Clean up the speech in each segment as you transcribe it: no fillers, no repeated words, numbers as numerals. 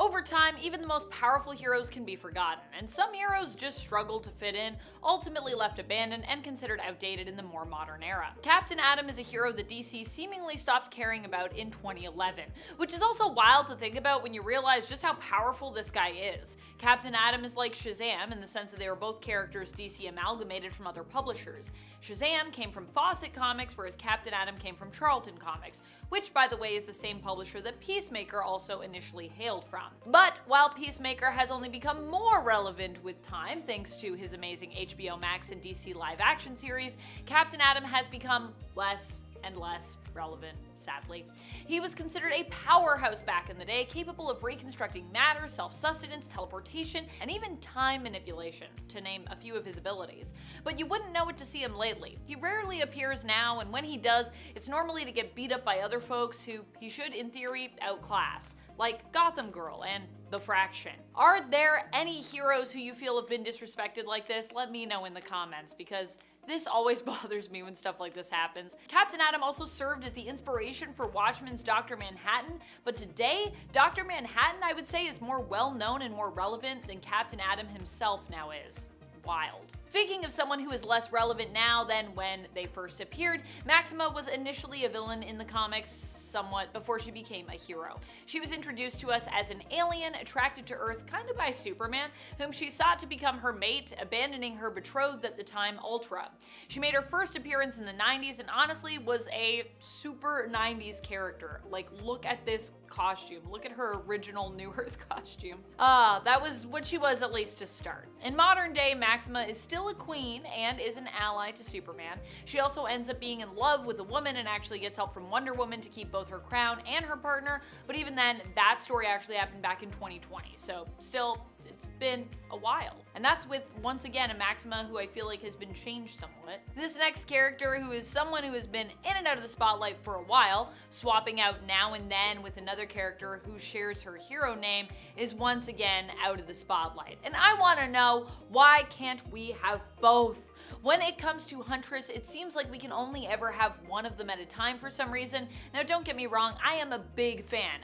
Over time, even the most powerful heroes can be forgotten, and some heroes just struggle to fit in, ultimately left abandoned and considered outdated in the more modern era. Captain Atom is a hero that DC seemingly stopped caring about in 2011, which is also wild to think about when you realize just how powerful this guy is. Captain Atom is like Shazam in the sense that they were both characters DC amalgamated from other publishers. Shazam came from Fawcett Comics, whereas Captain Atom came from Charlton Comics, which by the way is the same publisher that Peacemaker also initially hailed from. But while Peacemaker has only become more relevant with time thanks to his amazing HBO Max and DC live action series, Captain Atom has become less and less relevant, sadly. He was considered a powerhouse back in the day, capable of reconstructing matter, self-sustenance, teleportation, and even time manipulation, to name a few of his abilities. But you wouldn't know it to see him lately. He rarely appears now, and when he does, it's normally to get beat up by other folks who he should, in theory, outclass, like Gotham Girl and The Fraction. Are there any heroes who you feel have been disrespected like this? Let me know in the comments, because this always bothers me when stuff like this happens. Captain Atom also served as the inspiration for Watchmen's Dr. Manhattan, but today, Dr. Manhattan, I would say, is more well-known and more relevant than Captain Atom himself now is. Wild. Speaking of someone who is less relevant now than when they first appeared, Maxima was initially a villain in the comics somewhat before she became a hero. She was introduced to us as an alien attracted to Earth kind of by Superman, whom she sought to become her mate, abandoning her betrothed at the time, Ultra. She made her first appearance in the 90s and honestly was a super 90s character. Like, look at this costume. Look at her original New Earth costume. That was what she was, at least to start. In modern day, Maxima is still a queen and is an ally to Superman. She also ends up being in love with a woman and actually gets help from Wonder Woman to keep both her crown and her partner, but even then, that story actually happened back in 2020, so still, it's been a while. And that's with, once again, a Maxima who I feel like has been changed somewhat. This next character, who is someone who has been in and out of the spotlight for a while, swapping out now and then with another character who shares her hero name, is once again out of the spotlight. And I want to know, why can't we have both? When it comes to Huntress, it seems like we can only ever have one of them at a time for some reason. Now, don't get me wrong, I am a big fan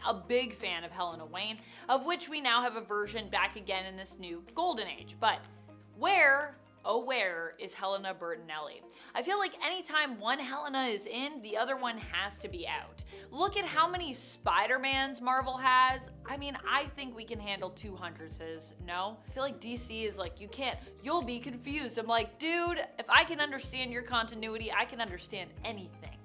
of Helena Wayne, of which we now have a version back again in this new Golden Age. But where, oh where, is Helena Bertinelli? I feel like anytime one Helena is in, the other one has to be out. Look at how many Spider-Mans Marvel has. I mean, I think we can handle 2 Huntresses, no? I feel like DC is like, you can't, you'll be confused. I'm like, dude, if I can understand your continuity, I can understand anything.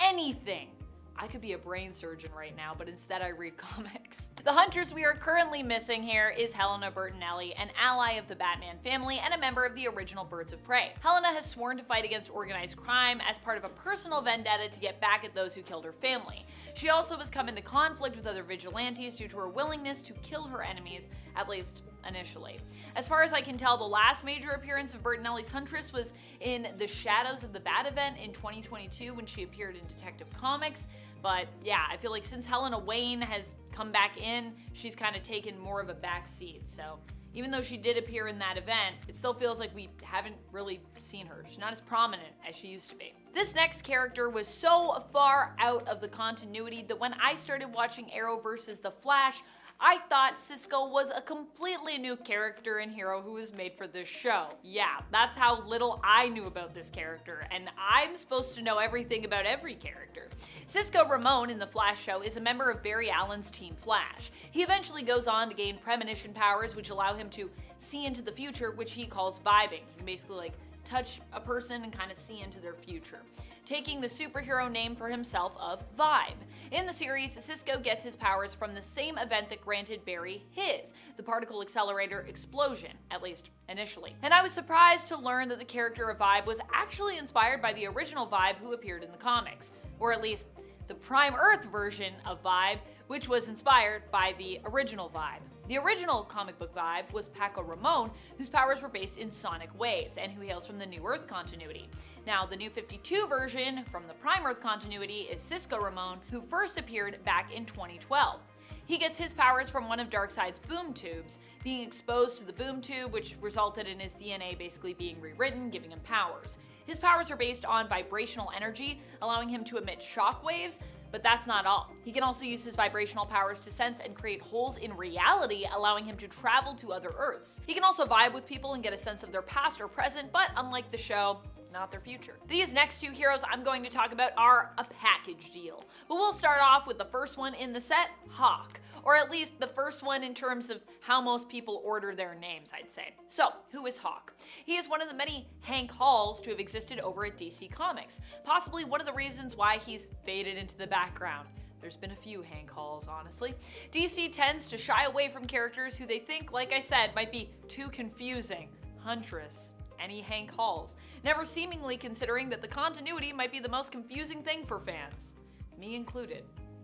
Anything. I could be a brain surgeon right now, but instead I read comics. The Huntress we are currently missing here is Helena Bertinelli, an ally of the Batman family and a member of the original Birds of Prey. Helena has sworn to fight against organized crime as part of a personal vendetta to get back at those who killed her family. She also has come into conflict with other vigilantes due to her willingness to kill her enemies, at least initially. As far as I can tell, the last major appearance of Bertinelli's Huntress was in the Shadows of the Bat event in 2022 when she appeared in Detective Comics. But yeah, I feel like since Helena Wayne has come back in, she's kind of taken more of a back seat. So even though she did appear in that event, it still feels like we haven't really seen her. She's not as prominent as she used to be. This next character was so far out of the continuity that when I started watching Arrow versus The Flash, I thought Cisco was a completely new character and hero who was made for this show. Yeah, that's how little I knew about this character, and I'm supposed to know everything about every character. Cisco Ramon in the Flash show is a member of Barry Allen's Team Flash. He eventually goes on to gain premonition powers, which allow him to see into the future, which he calls vibing. He can basically like touch a person and kind of see into their future, taking the superhero name for himself of Vibe. In the series, Cisco gets his powers from the same event that granted Barry his, the particle accelerator explosion, at least initially. And I was surprised to learn that the character of Vibe was actually inspired by the original Vibe who appeared in the comics, or at least the Prime Earth version of Vibe, which was inspired by the original Vibe. The original comic book Vibe was Paco Ramon, whose powers were based in sonic waves, and who hails from the New Earth continuity. Now, the New 52 version from the Prime Earth continuity is Cisco Ramon, who first appeared back in 2012. He gets his powers from one of Darkseid's boom tubes, being exposed to the boom tube, which resulted in his DNA basically being rewritten, giving him powers. His powers are based on vibrational energy, allowing him to emit shock waves, But that's not all. He can also use his vibrational powers to sense and create holes in reality, allowing him to travel to other Earths. He can also vibe with people and get a sense of their past or present, but unlike the show, not their future. These next two heroes I'm going to talk about are a package deal. But we'll start off with the first one in the set, Hawk. Or at least the first one in terms of how most people order their names, I'd say. So, who is Hawk? He is one of the many Hank Halls to have existed over at DC Comics. Possibly one of the reasons why he's faded into the background. There's been a few Hank Halls, honestly. DC tends to shy away from characters who they think, like I said, might be too confusing. Huntress. Any Hank Halls, never seemingly considering that the continuity might be the most confusing thing for fans. Me included.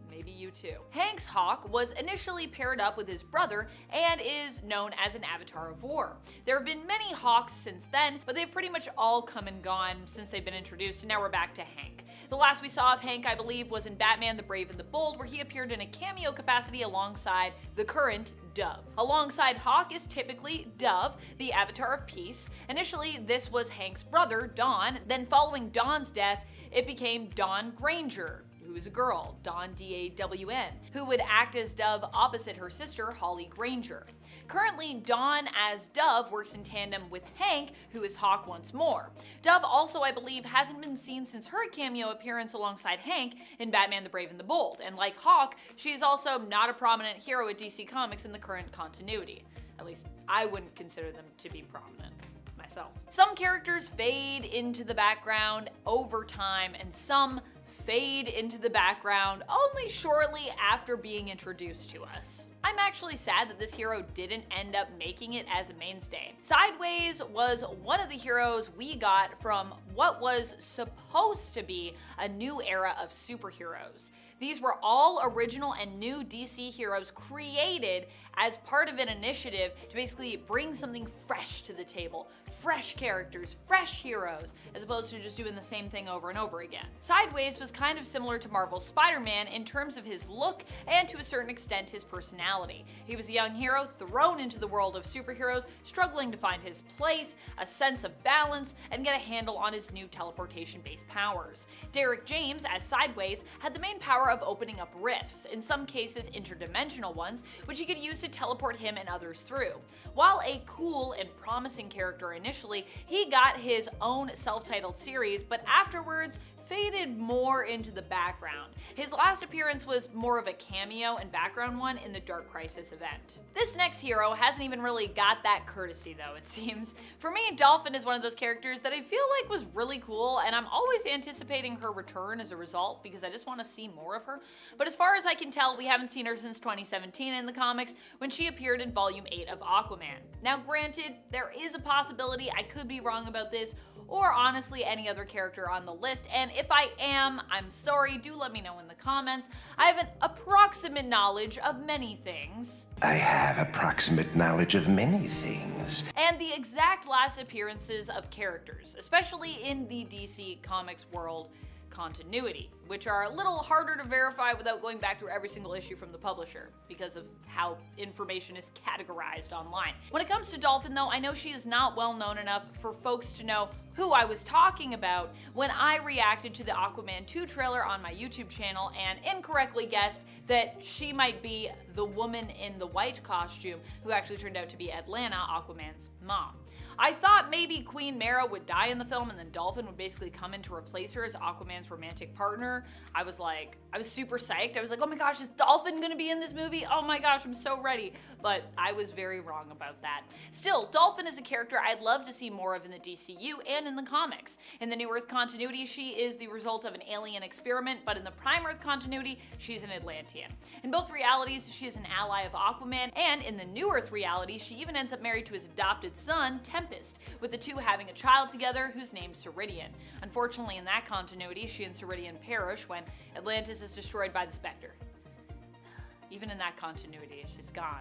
Maybe you too. Hank's Hawk was initially paired up with his brother and is known as an avatar of war. There have been many Hawks since then, but they've pretty much all come and gone since they've been introduced, and now we're back to Hank. The last we saw of Hank, I believe, was in Batman the Brave and the Bold, where he appeared in a cameo capacity alongside the current Dove. Alongside Hawk is typically Dove, the avatar of peace. Initially, this was Hank's brother, Dawn. Then following Dawn's death, it became Dawn Granger, who is a girl, Dawn D-A-W-N, who would act as Dove opposite her sister, Holly Granger. Currently, Dawn as Dove works in tandem with Hank, who is Hawk once more. Dove also, I believe, hasn't been seen since her cameo appearance alongside Hank in Batman the Brave and the Bold, and like Hawk, she is also not a prominent hero at DC Comics in the current continuity. At least, I wouldn't consider them to be prominent myself. Some characters fade into the background over time, and some fade into the background only shortly after being introduced to us. I'm actually sad that this hero didn't end up making it as a mainstay. Sideways was one of the heroes we got from what was supposed to be a new era of superheroes. These were all original and new DC heroes created as part of an initiative to basically bring something fresh to the table. Fresh characters, fresh heroes, as opposed to just doing the same thing over and over again. Sideways was kind of similar to Marvel's Spider-Man in terms of his look and to a certain extent his personality. He was a young hero thrown into the world of superheroes, struggling to find his place, a sense of balance, and get a handle on his new teleportation-based powers. Derek James, as Sideways, had the main power of opening up rifts, in some cases interdimensional ones, which he could use to teleport him and others through. While a cool and promising character initially, he got his own self-titled series, but afterwards faded more into the background. His last appearance was more of a cameo and background one in the Dark Crisis event. This next hero hasn't even really got that courtesy though, it seems. For me, Dolphin is one of those characters that I feel like was really cool, and I'm always anticipating her return as a result because I just want to see more of her. But as far as I can tell, we haven't seen her since 2017 in the comics when she appeared in Volume 8 of Aquaman. Now granted, there is a possibility I could be wrong about this, or honestly any other character on the list, and if I am, I'm sorry, do let me know in the comments. I have an approximate knowledge of many things. I have approximate knowledge of many things. And the exact last appearances of characters, especially in the DC Comics world continuity, which are a little harder to verify without going back through every single issue from the publisher because of how information is categorized online. When it comes to Dolphin though, I know she is not well known enough for folks to know who I was talking about when I reacted to the Aquaman 2 trailer on my YouTube channel and incorrectly guessed that she might be the woman in the white costume who actually turned out to be Atlanta, Aquaman's mom. I thought maybe Queen Mara would die in the film and then Dolphin would basically come in to replace her as Aquaman's romantic partner. I was super psyched. I was like, oh my gosh, is Dolphin gonna be in this movie? Oh my gosh, I'm so ready. But I was very wrong about that. Still, Dolphin is a character I'd love to see more of in the DCU and in the comics. In the New Earth continuity, she is the result of an alien experiment, but in the Prime Earth continuity, she's an Atlantean. In both realities, she is an ally of Aquaman, and in the New Earth reality, she even ends up married to his adopted son, Tempest, with the two having a child together who's named Ceridian. Unfortunately, in that continuity, she and Ceridian perish when Atlantis is destroyed by the Spectre. Even in that continuity, she's gone.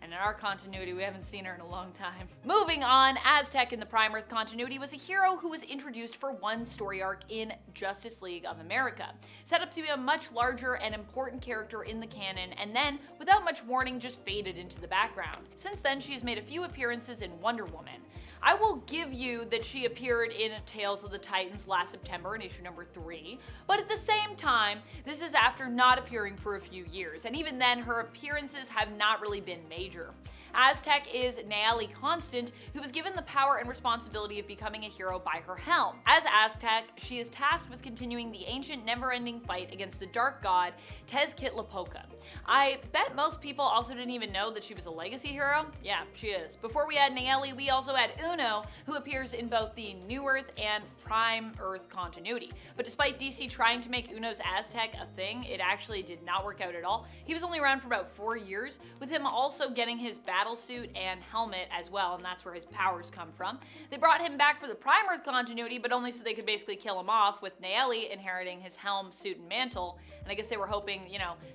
And in our continuity, we haven't seen her in a long time. Moving on, Aztec in the Prime Earth continuity was a hero who was introduced for one story arc in Justice League of America. Set up to be a much larger and important character in the canon, and then, without much warning, just faded into the background. Since then, she has made a few appearances in Wonder Woman. I will give you that she appeared in Tales of the Titans last September in issue number 3, but at the same time, this is after not appearing for a few years, and even then her appearances have not really been major. Aztec is Nayeli Constant, who was given the power and responsibility of becoming a hero by her helm. As Aztec, she is tasked with continuing the ancient never-ending fight against the dark god Tezcatlipoca. I bet most people also didn't even know that she was a legacy hero. Yeah, she is. Before we had Nayeli, we also had Uno, who appears in both the New Earth and Prime Earth continuity. But despite DC trying to make Uno's Aztec a thing, it actually did not work out at all. He was only around for about 4 years, with him also getting his battle suit and helmet as well, and that's where his powers come from. They brought him back for the Prime Earth continuity, but only so they could basically kill him off, with Nayeli inheriting his helm, suit, and mantle, and I guess they were hoping,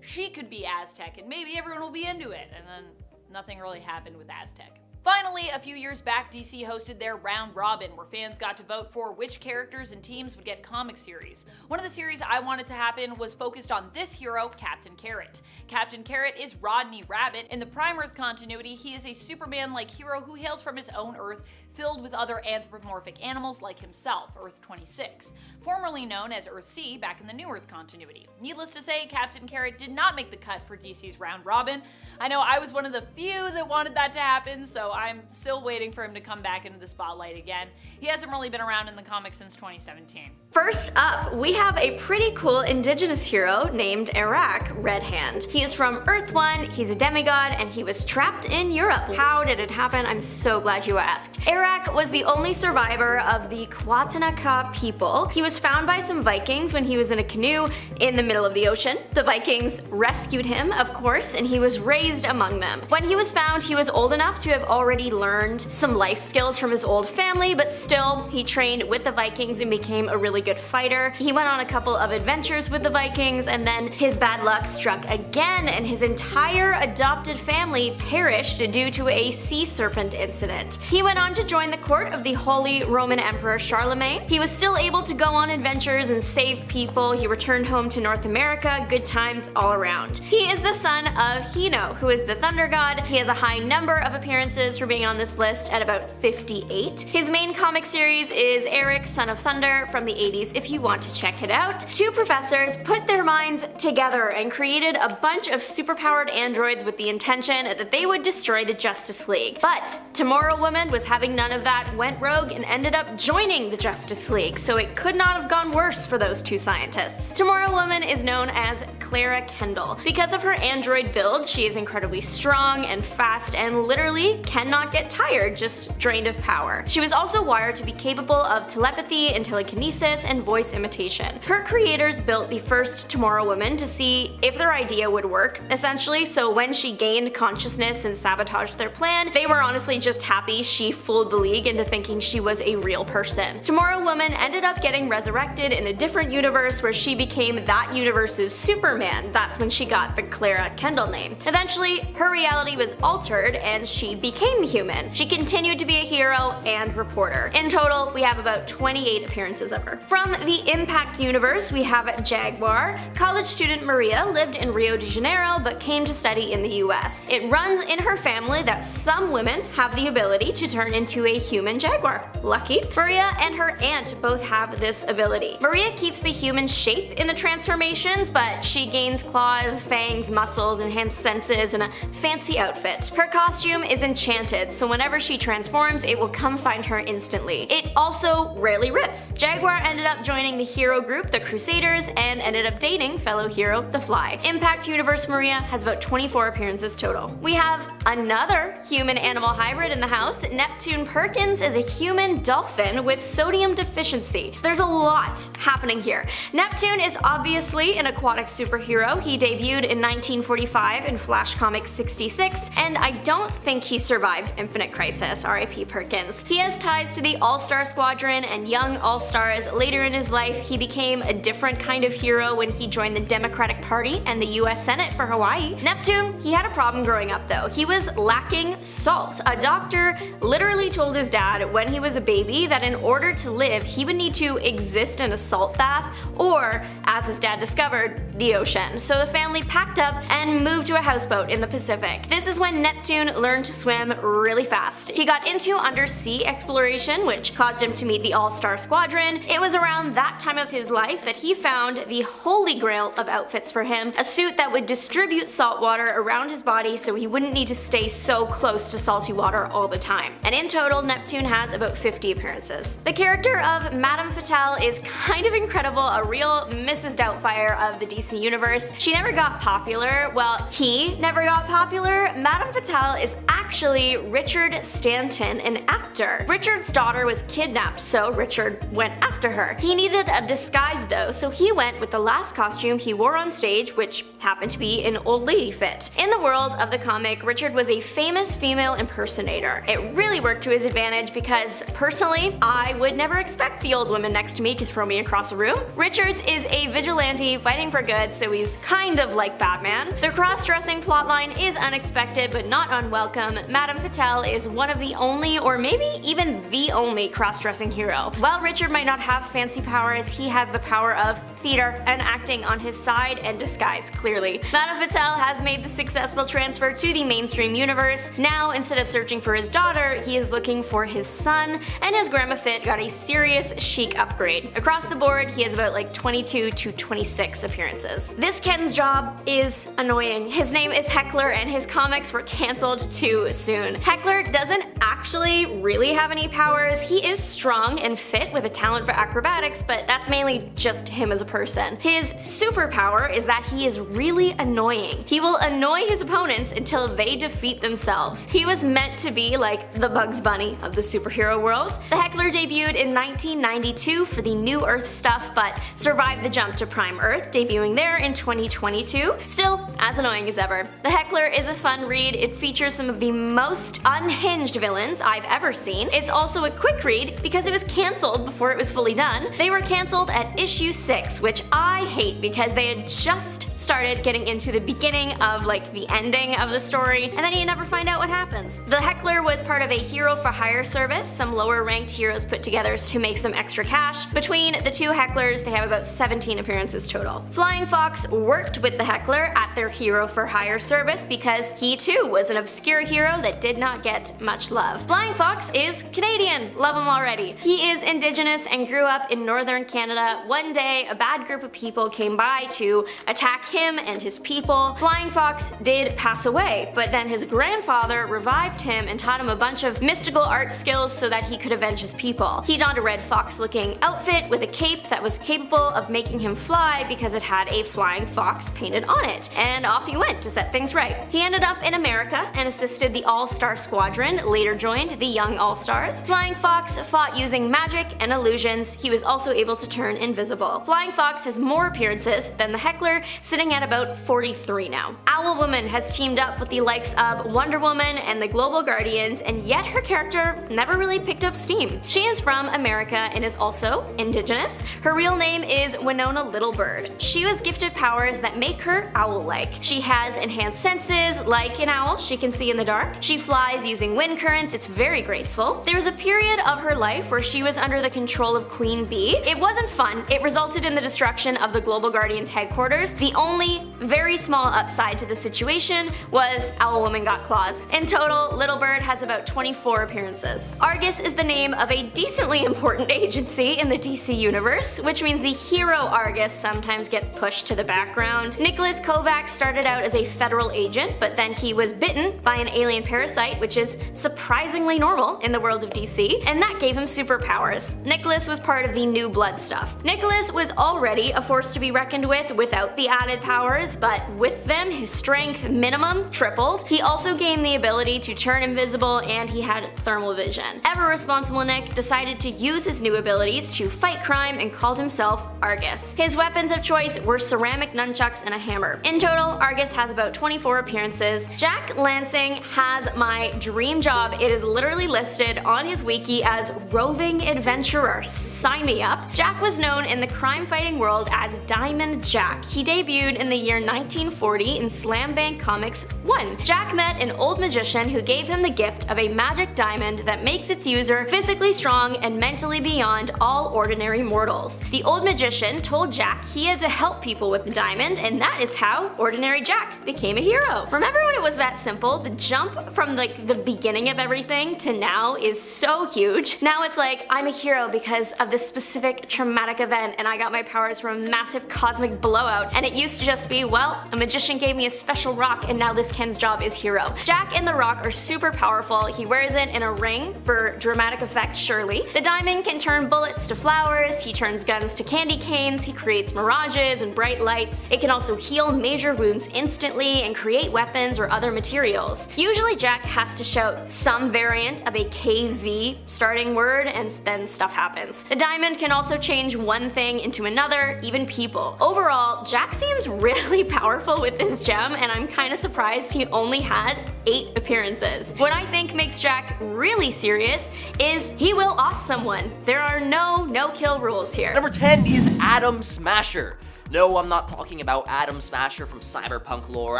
she could be Aztec, and maybe everyone will be into it, and then nothing really happened with Aztec. Finally, a few years back, DC hosted their Round Robin, where fans got to vote for which characters and teams would get comic series. One of the series I wanted to happen was focused on this hero, Captain Carrot. Captain Carrot is Rodney Rabbit. In the Prime Earth continuity, he is a Superman-like hero who hails from his own Earth, filled with other anthropomorphic animals like himself, Earth 26, formerly known as Earth C back in the New Earth continuity. Needless to say, Captain Carrot did not make the cut for DC's Round Robin. I know I was one of the few that wanted that to happen, so I'm still waiting for him to come back into the spotlight again. He hasn't really been around in the comics since 2017. First up, we have a pretty cool indigenous hero named Arrak, Red Hand. He is from Earth 1, he's a demigod, and he was trapped in Europe. How did it happen? I'm so glad you asked. Arrak was the only survivor of the Kwatanaka people. He was found by some Vikings when he was in a canoe in the middle of the ocean. The Vikings rescued him, of course, and he was raised among them. When he was found, he was old enough to have already learned some life skills from his old family, but still, he trained with the Vikings and became a really good fighter. He went on a couple of adventures with the Vikings, and then his bad luck struck again, and his entire adopted family perished due to a sea serpent incident. He went on to join the court of the Holy Roman Emperor Charlemagne. He was still able to go on adventures and save people. He returned home to North America, good times all around. He is the son of Hino, who is the thunder god. He has a high number of appearances for being on this list at about 58. His main comic series is Arrak, Son of Thunder from the 80s if you want to check it out. Two professors put their minds together and created a bunch of superpowered androids with the intention that they would destroy the Justice League. But Tomorrow Woman was having none of that, went rogue, and ended up joining the Justice League, so it could not have gone worse for those two scientists. Tomorrow Woman is known as Clara Kendall. Because of her android build, she is incredibly strong and fast and literally cannot get tired, just drained of power. She was also wired to be capable of telepathy and telekinesis and voice imitation. Her creators built the first Tomorrow Woman to see if their idea would work, essentially, so when she gained consciousness and sabotaged their plan, they were honestly just happy she fooled the League into thinking she was a real person. Tomorrow Woman ended up getting resurrected in a different universe where she became that universe's Superman. That's when she got the Clara Kendall name. Eventually, her reality was altered and she became human. She continued to be a hero and reporter. In total, we have about 28 appearances of her. From the Impact universe, we have Jaguar. College student Maria lived in Rio de Janeiro but came to study in the US. It runs in her family that some women have the ability to turn into a human jaguar. Lucky. Maria and her aunt both have this ability. Maria keeps the human shape in the transformations, but she gains claws, fangs, muscles, enhanced senses, and a fancy outfit. Her costume is enchanted, so whenever she transforms, it will come find her instantly. It also rarely rips. Jaguar ended up joining the hero group, the Crusaders, and ended up dating fellow hero, the Fly. Impact Universe Maria has about 24 appearances total. We have another human-animal hybrid in the house, Neptune Perkins is a human dolphin with sodium deficiency. So there's a lot happening here. Neptune is obviously an aquatic superhero. He debuted in 1945 in Flash Comics 66, and I don't think he survived Infinite Crisis, R.I.P. Perkins. He has ties to the All-Star Squadron and Young All-Stars. Later in his life, he became a different kind of hero when he joined the Democratic Party and the US Senate for Hawaii. Neptune, he had a problem growing up though. He was lacking salt. A doctor literally told his dad when he was a baby that in order to live, he would need to exist in a salt bath or, as his dad discovered, the ocean. So the family packed up and moved to a houseboat in the Pacific. This is when Neptune learned to swim really fast. He got into undersea exploration, which caused him to meet the All-Star Squadron. It was around that time of his life that he found the holy grail of outfits for him, a suit that would distribute salt water around his body so he wouldn't need to stay so close to salty water all the time. And in total, Neptune has about 50 appearances. The character of Madame Fatale is kind of incredible, a real Mrs. Doubtfire of the DC universe. She never got popular. Well, he never got popular. Madame Fatale is actually Richard Stanton, an actor. Richard's daughter was kidnapped, so Richard went after her. He needed a disguise though, so he went with the last costume he wore on stage, which happened to be an old lady fit. In the world of the comic, Richard was a famous female impersonator. It really worked to his advantage because, personally, I would never expect the old woman next to me to throw me across a room. Richards is a vigilante fighting for good, so he's kind of like Batman. The cross-dressing plotline is unexpected but not unwelcome. Madame Fatale is one of the only, or maybe even the only, cross-dressing hero. While Richard might not have fancy powers, he has the power of theater and acting on his side and disguise, clearly. Madame Fatale has made the successful transfer to the mainstream universe. Now, instead of searching for his daughter, he is looking for his son, and his grandma Fit got a serious chic upgrade. Across the board, he has about like 22 to 26 appearances. This Ken's job is annoying. His name is Heckler, and his comics were cancelled too soon. Heckler doesn't actually really have any powers. He is strong and fit with a talent for acrobatics, but that's mainly just him as a person. His superpower is that he is really annoying. He will annoy his opponents until they defeat themselves. He was meant to be like the Bugs Bunny of the superhero world. The Heckler debuted in 1992 for the New Earth stuff, but survived the jump to Prime Earth, debuting there in 2022. Still as annoying as ever. The Heckler is a fun read. It features some of the most unhinged villains I've ever seen. It's also a quick read because it was cancelled before it was fully done. They were cancelled at issue 6, which I hate because they had just started getting into the beginning of like the ending of the story, and then you never find out what happens. The Heckler was part of a hero for hire service some lower ranked heroes put together to make some extra cash. Between the two Hecklers, they have about 17 appearances total. Flying Fox worked with the Heckler at their hero for hire service because he too was an obscure hero that did not get much love. Flying Fox is Canadian, love him already. He is Indigenous and grew up in northern Canada. One day, a bad group of people came by to attack him and his people. Flying Fox did pass away, but then his grandfather revived him and taught him a bunch of mystical art skills so that he could avenge his people. He donned a red fox looking outfit with a cape that was capable of making him fly because it had a flying fox painted on it, and off he went to set things right. He ended up in America and assisted the All-Star Squadron, later joined the Young All-Stars. Flying Fox fought using magic and illusions. He was also able to turn invisible. Flying Fox has more appearances than the Heckler, sitting at about 43 now. Owlwoman has teamed up with the likes of Wonder Woman and the Global Guardians, and yet her character never really picked up steam. She is from America and is also Indigenous. Her real name is Winona Littlebird. She was gifted powers that make her owl-like. She has enhanced senses, like an owl, she can see in the dark. She flies using wind currents, it's very graceful. There was a period of her life where she was under the control of Queen Bee. It wasn't fun, it resulted in the destruction of the Global Guardians headquarters. The only very small upside to the situation was Owlwoman got claws. In total, Littlebird has about 24 appearances. Argus is the name of a decently important agency in the DC universe, which means the hero Argus sometimes gets pushed to the background. Nicholas Kovacs started out as a federal agent, but then he was bitten by an alien parasite, which is surprisingly normal in the world of DC, and that gave him superpowers. Nicholas was part of the New Blood stuff. Nicholas was already already a force to be reckoned with without the added powers, but with them, his strength minimum tripled. He also gained the ability to turn invisible, and he had thermal vision. Ever responsible Nick decided to use his new abilities to fight crime and called himself Argus. His weapons of choice were ceramic nunchucks and a hammer. In total, Argus has about 24 appearances. Jack Lansing has my dream job. It is literally listed on his wiki as roving adventurer. Sign me up. Jack was known in the crime-fighting world as Diamond Jack. He debuted in the year 1940 in Slam Bang Comics 1. Jack met an old magician who gave him the gift of a magic diamond that makes its user physically strong and mentally beyond all ordinary mortals. The old magician told Jack he had to help people with the diamond, and that is how Ordinary Jack became a hero. Remember when it was that simple? The jump from like the beginning of everything to now is so huge. Now it's like, I'm a hero because of this specific traumatic event and I got my powers from a massive cosmic blowout, and it used to just be, well, a magician gave me a special rock and now this Ken's job is hero. Jack and the rock are super powerful. He wears it in a ring for dramatic effect, surely. The diamond can turn bullets to flowers, he turns guns to candy canes, he creates mirages and bright lights. It can also heal major wounds instantly and create weapons or other materials. Usually Jack has to shout some variant of a KZ starting word and then stuff happens. The diamond can also change one thing into another, even people. Overall, Jack seems really powerful with this gem, and I'm kinda surprised he only has 8 appearances. What I think makes Jack really serious is he will off someone. There are no-kill rules here. Number 10 is Atom Smasher. No, I'm not talking about Atom Smasher from Cyberpunk lore.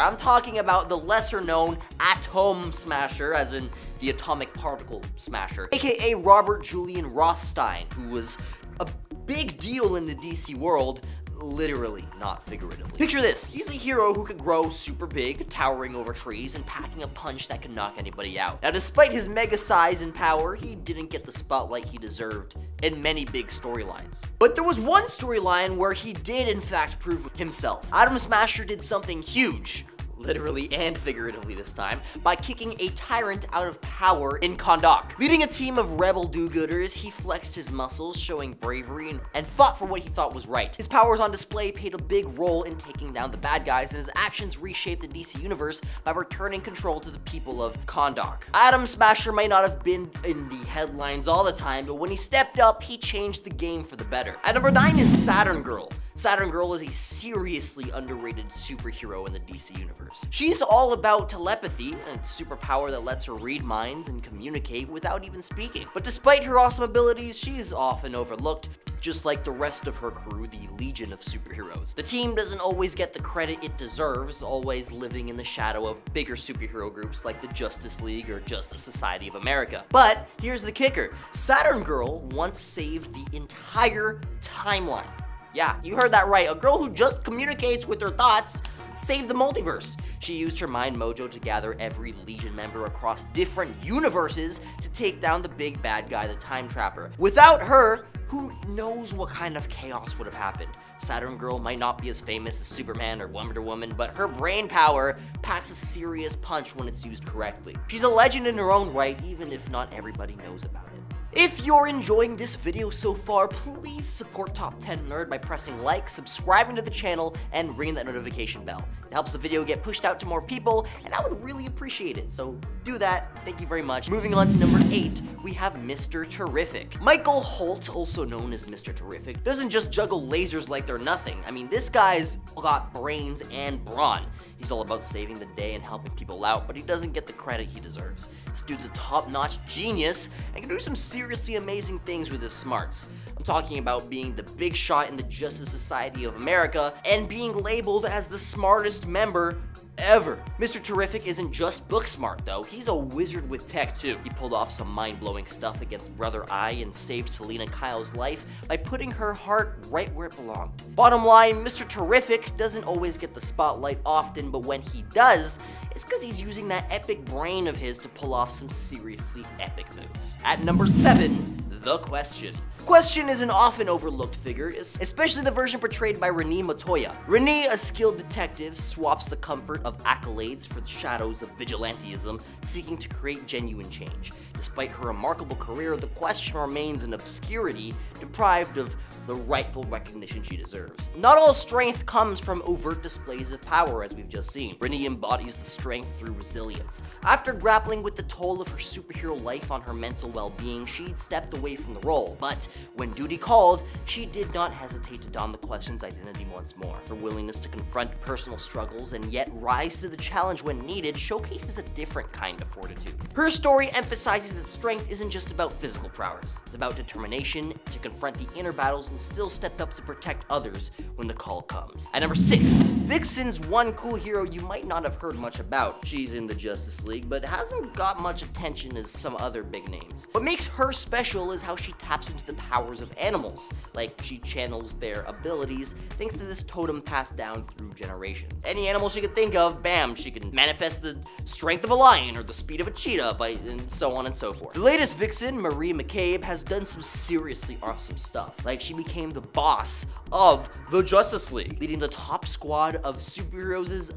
I'm talking about the lesser-known Atom Smasher, as in the atomic particle smasher, aka Robert Julian Rothstein, who was a big deal in the DC world, literally, not figuratively. Picture this, he's a hero who could grow super big, towering over trees, and packing a punch that could knock anybody out. Now, despite his mega size and power, he didn't get the spotlight he deserved in many big storylines. But there was one storyline where he did in fact prove himself. Atom Smasher did something huge, literally and figuratively this time, by kicking a tyrant out of power in Kahndaq. Leading a team of rebel do-gooders, he flexed his muscles, showing bravery and fought for what he thought was right. His powers on display played a big role in taking down the bad guys, and his actions reshaped the DC universe by returning control to the people of Kahndaq. Atom Smasher might not have been in the headlines all the time, but when he stepped up, he changed the game for the better. At number 9 is Saturn Girl. Saturn Girl is a seriously underrated superhero in the DC universe. She's all about telepathy, a superpower that lets her read minds and communicate without even speaking. But despite her awesome abilities, she's often overlooked, just like the rest of her crew, the Legion of Superheroes. The team doesn't always get the credit it deserves, always living in the shadow of bigger superhero groups like the Justice League or Justice Society of America. But here's the kicker, Saturn Girl once saved the entire timeline. Yeah, you heard that right. A girl who just communicates with her thoughts saved the multiverse. She used her mind mojo to gather every Legion member across different universes to take down the big bad guy, the Time Trapper. Without her, who knows what kind of chaos would have happened. Saturn Girl might not be as famous as Superman or Wonder Woman, but her brain power packs a serious punch when it's used correctly. She's a legend in her own right, even if not everybody knows about it. If you're enjoying this video so far, please support Top 10 Nerd by pressing like, subscribing to the channel, and ringing that notification bell. It helps the video get pushed out to more people, and I would really appreciate it, so do that. Thank you very much. Moving on to number 8, we have Mr. Terrific. Michael Holt, also known as Mr. Terrific, doesn't just juggle lasers like they're nothing. I mean, this guy's got brains and brawn. He's all about saving the day and helping people out, but he doesn't get the credit he deserves. This dude's a top-notch genius and can do some seriously amazing things with his smarts. I'm talking about being the big shot in the Justice Society of America and being labeled as the smartest member ever. Mr. Terrific isn't just book smart though, he's a wizard with tech too. He pulled off some mind-blowing stuff against Brother Eye and saved Selena Kyle's life by putting her heart right where it belonged. Bottom line, Mr. Terrific doesn't always get the spotlight often, but when he does, it's because he's using that epic brain of his to pull off some seriously epic moves. At number 7, The Question. Question is an often overlooked figure, especially the version portrayed by Renee Montoya. Renee, a skilled detective, swaps the comfort of accolades for the shadows of vigilantism, seeking to create genuine change. Despite her remarkable career, the Question remains in obscurity, deprived of the rightful recognition she deserves. Not all strength comes from overt displays of power, as we've just seen. Brittany embodies the strength through resilience. After grappling with the toll of her superhero life on her mental well-being, she'd stepped away from the role. But when duty called, she did not hesitate to don the Question's identity once more. Her willingness to confront personal struggles and yet rise to the challenge when needed showcases a different kind of fortitude. Her story emphasizes that strength isn't just about physical prowess. It's about determination to confront the inner battles and still step up to protect others when the call comes. At number 6, Vixen's one cool hero you might not have heard much about. She's in the Justice League, but hasn't got much attention as some other big names. What makes her special is how she taps into the powers of animals. Like, she channels their abilities thanks to this totem passed down through generations. Any animal she could think of, bam, she can manifest the strength of a lion or the speed of a cheetah, and so on and so forth. The latest Vixen, Marie McCabe, has done some seriously awesome stuff. Like, she became the boss of the Justice League. Leading the top squad of superheroes is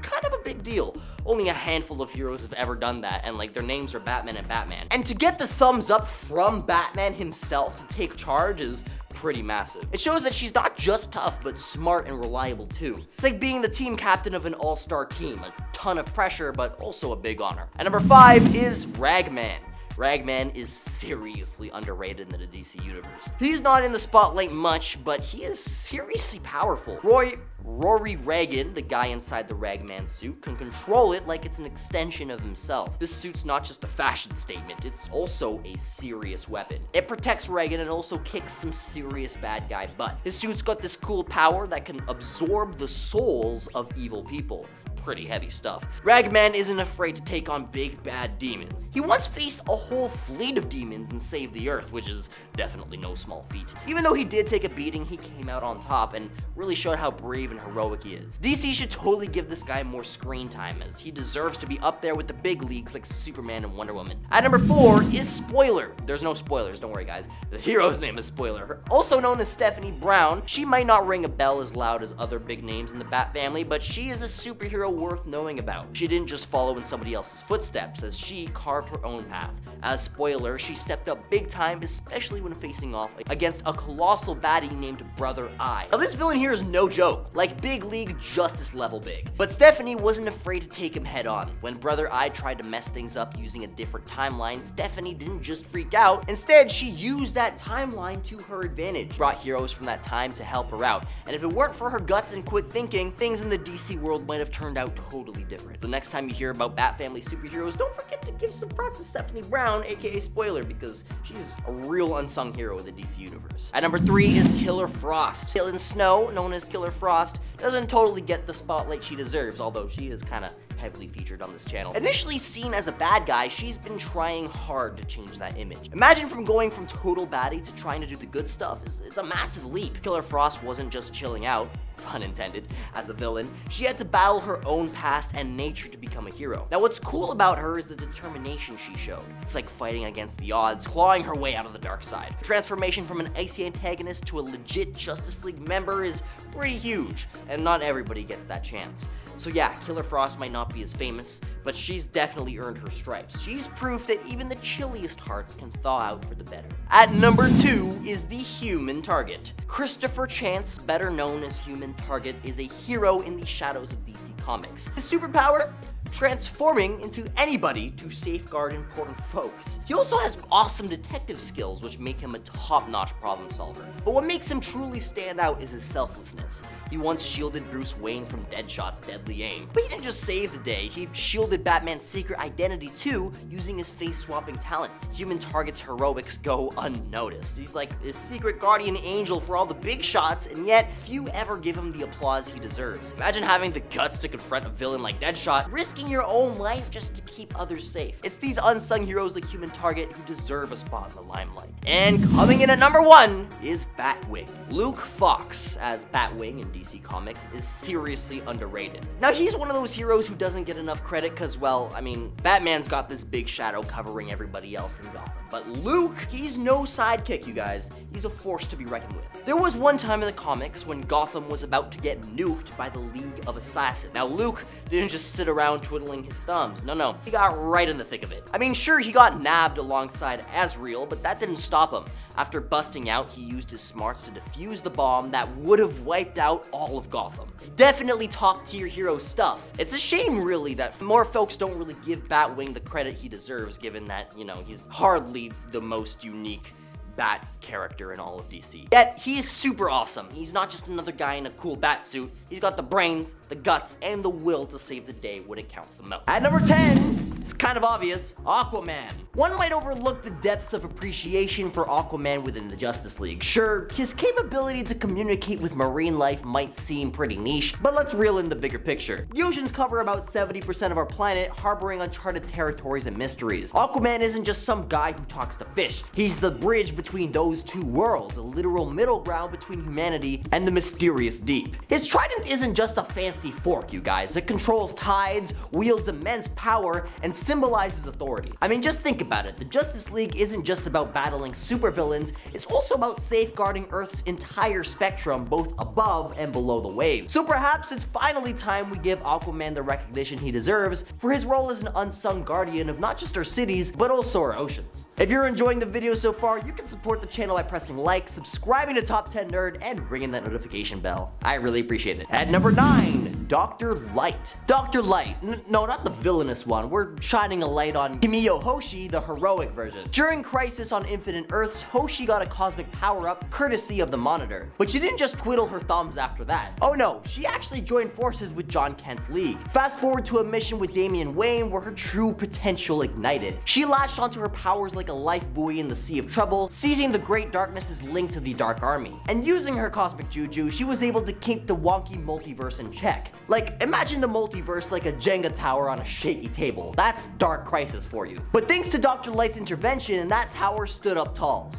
kind of a big deal. Only a handful of heroes have ever done that, and like, their names are Batman and Batman. And to get the thumbs up from Batman himself to take charge is pretty massive. It shows that she's not just tough, but smart and reliable too. It's like being the team captain of an all-star team. A ton of pressure, but also a big honor. At number 5 is Ragman. Ragman is seriously underrated in the DC universe. He's not in the spotlight much, but he is seriously powerful. Rory Reagan, the guy inside the Ragman suit, can control it like it's an extension of himself. This suit's not just a fashion statement, it's also a serious weapon. It protects Reagan and also kicks some serious bad guy butt. His suit's got this cool power that can absorb the souls of evil people. Pretty heavy stuff. Ragman isn't afraid to take on big bad demons. He once faced a whole fleet of demons and saved the Earth, which is definitely no small feat. Even though he did take a beating, he came out on top and really showed how brave and heroic he is. DC should totally give this guy more screen time, as he deserves to be up there with the big leagues like Superman and Wonder Woman. At number 4 is Spoiler. There's no spoilers, don't worry guys. The hero's name is Spoiler. Also known as Stephanie Brown, she might not ring a bell as loud as other big names in the Bat family, but she is a superhero worth knowing about. She didn't just follow in somebody else's footsteps, as she carved her own path. As Spoiler, she stepped up big time, especially when facing off against a colossal baddie named Brother Eye. Now this villain here is no joke, like big league Justice level big. But Stephanie wasn't afraid to take him head on. When Brother Eye tried to mess things up using a different timeline, Stephanie didn't just freak out. Instead, she used that timeline to her advantage. Brought heroes from that time to help her out. And if it weren't for her guts and quick thinking, things in the DC world might have turned out totally different. The next time you hear about Bat family superheroes, don't forget to give some props to Stephanie Brown, aka Spoiler, because she's a real unsung hero in the DC universe. At number 3 is Killer Frost. Caitlin Snow, known as Killer Frost, doesn't totally get the spotlight she deserves, although she is kind of heavily featured on this channel. Initially seen as a bad guy, she's been trying hard to change that image. Imagine going from total baddie to trying to do the good stuff. It's a massive leap. Killer Frost wasn't just chilling out, pun intended, as a villain. She had to battle her own past and nature to become a hero. Now what's cool about her is the determination she showed. It's like fighting against the odds, clawing her way out of the dark side. The transformation from an icy antagonist to a legit Justice League member is pretty huge, and not everybody gets that chance. So yeah, Killer Frost might not be as famous, but she's definitely earned her stripes. She's proof that even the chilliest hearts can thaw out for the better. At number 2 is the Human Target. Christopher Chance, better known as Human Target, is a hero in the shadows of DC Comics. His superpower? Transforming into anybody to safeguard important folks. He also has awesome detective skills, which make him a top-notch problem solver. But what makes him truly stand out is his selflessness. He once shielded Bruce Wayne from Deadshot's deadly aim. But he didn't just save the day, he shielded Batman's secret identity too, using his face-swapping talents. Human Target's heroics go unnoticed. He's like a secret guardian angel for all the big shots, and yet few ever give him the applause he deserves. Imagine having the guts to confront a villain like Deadshot, risking your own life just to keep others safe. It's these unsung heroes like Human Target who deserve a spot in the limelight. And coming in at number 1 is Batwing. Luke Fox, as Batwing in DC Comics, is seriously underrated. Now he's one of those heroes who doesn't get enough credit because, well, I mean, Batman's got this big shadow covering everybody else in Gotham. But Luke, he's no sidekick, you guys. He's a force to be reckoned with. There was one time in the comics when Gotham was about to get nuked by the League of Assassins. Now Now Luke didn't just sit around twiddling his thumbs. No, he got right in the thick of it. I mean, sure, he got nabbed alongside Azrael, but that didn't stop him. After busting out, he used his smarts to defuse the bomb that would have wiped out all of Gotham. It's definitely top tier hero stuff. It's a shame, really, that more folks don't really give Batwing the credit he deserves, given that, he's hardly the most unique Bat character in all of DC. Yet, he is super awesome. He's not just another guy in a cool bat suit. He's got the brains, the guts, and the will to save the day when it counts the most. At number 10, it's kind of obvious, Aquaman. One might overlook the depths of appreciation for Aquaman within the Justice League. Sure, his capability to communicate with marine life might seem pretty niche, but let's reel in the bigger picture. The oceans cover about 70% of our planet, harboring uncharted territories and mysteries. Aquaman isn't just some guy who talks to fish. He's the bridge between those two worlds, a literal middle ground between humanity and the mysterious deep. His trident isn't just a fancy fork, you guys. It controls tides, wields immense power, and symbolizes authority. I mean, just think about it. The Justice League isn't just about battling supervillains, it's also about safeguarding Earth's entire spectrum, both above and below the waves. So perhaps it's finally time we give Aquaman the recognition he deserves for his role as an unsung guardian of not just our cities, but also our oceans. If you're enjoying the video so far, you can support the channel by pressing like, subscribing to Top 10 Nerd, and ringing that notification bell. I really appreciate it. At number 9, Dr. Light. Dr. Light, no, not the villainous one. We're shining a light on Kimiyo Hoshi, the heroic version. During Crisis on Infinite Earths, Hoshi got a cosmic power-up courtesy of the Monitor. But she didn't just twiddle her thumbs after that. Oh no, she actually joined forces with John Kent's League. Fast forward to a mission with Damian Wayne where her true potential ignited. She latched onto her powers like a life buoy in the Sea of Trouble, seizing the Great Darkness's link to the Dark Army. And using her cosmic juju, she was able to keep the wonky multiverse in check. Like, imagine the multiverse like a Jenga tower on a shaky table. That's Dark Crisis for you. But thanks to Dr. Light's intervention, that tower stood up tall.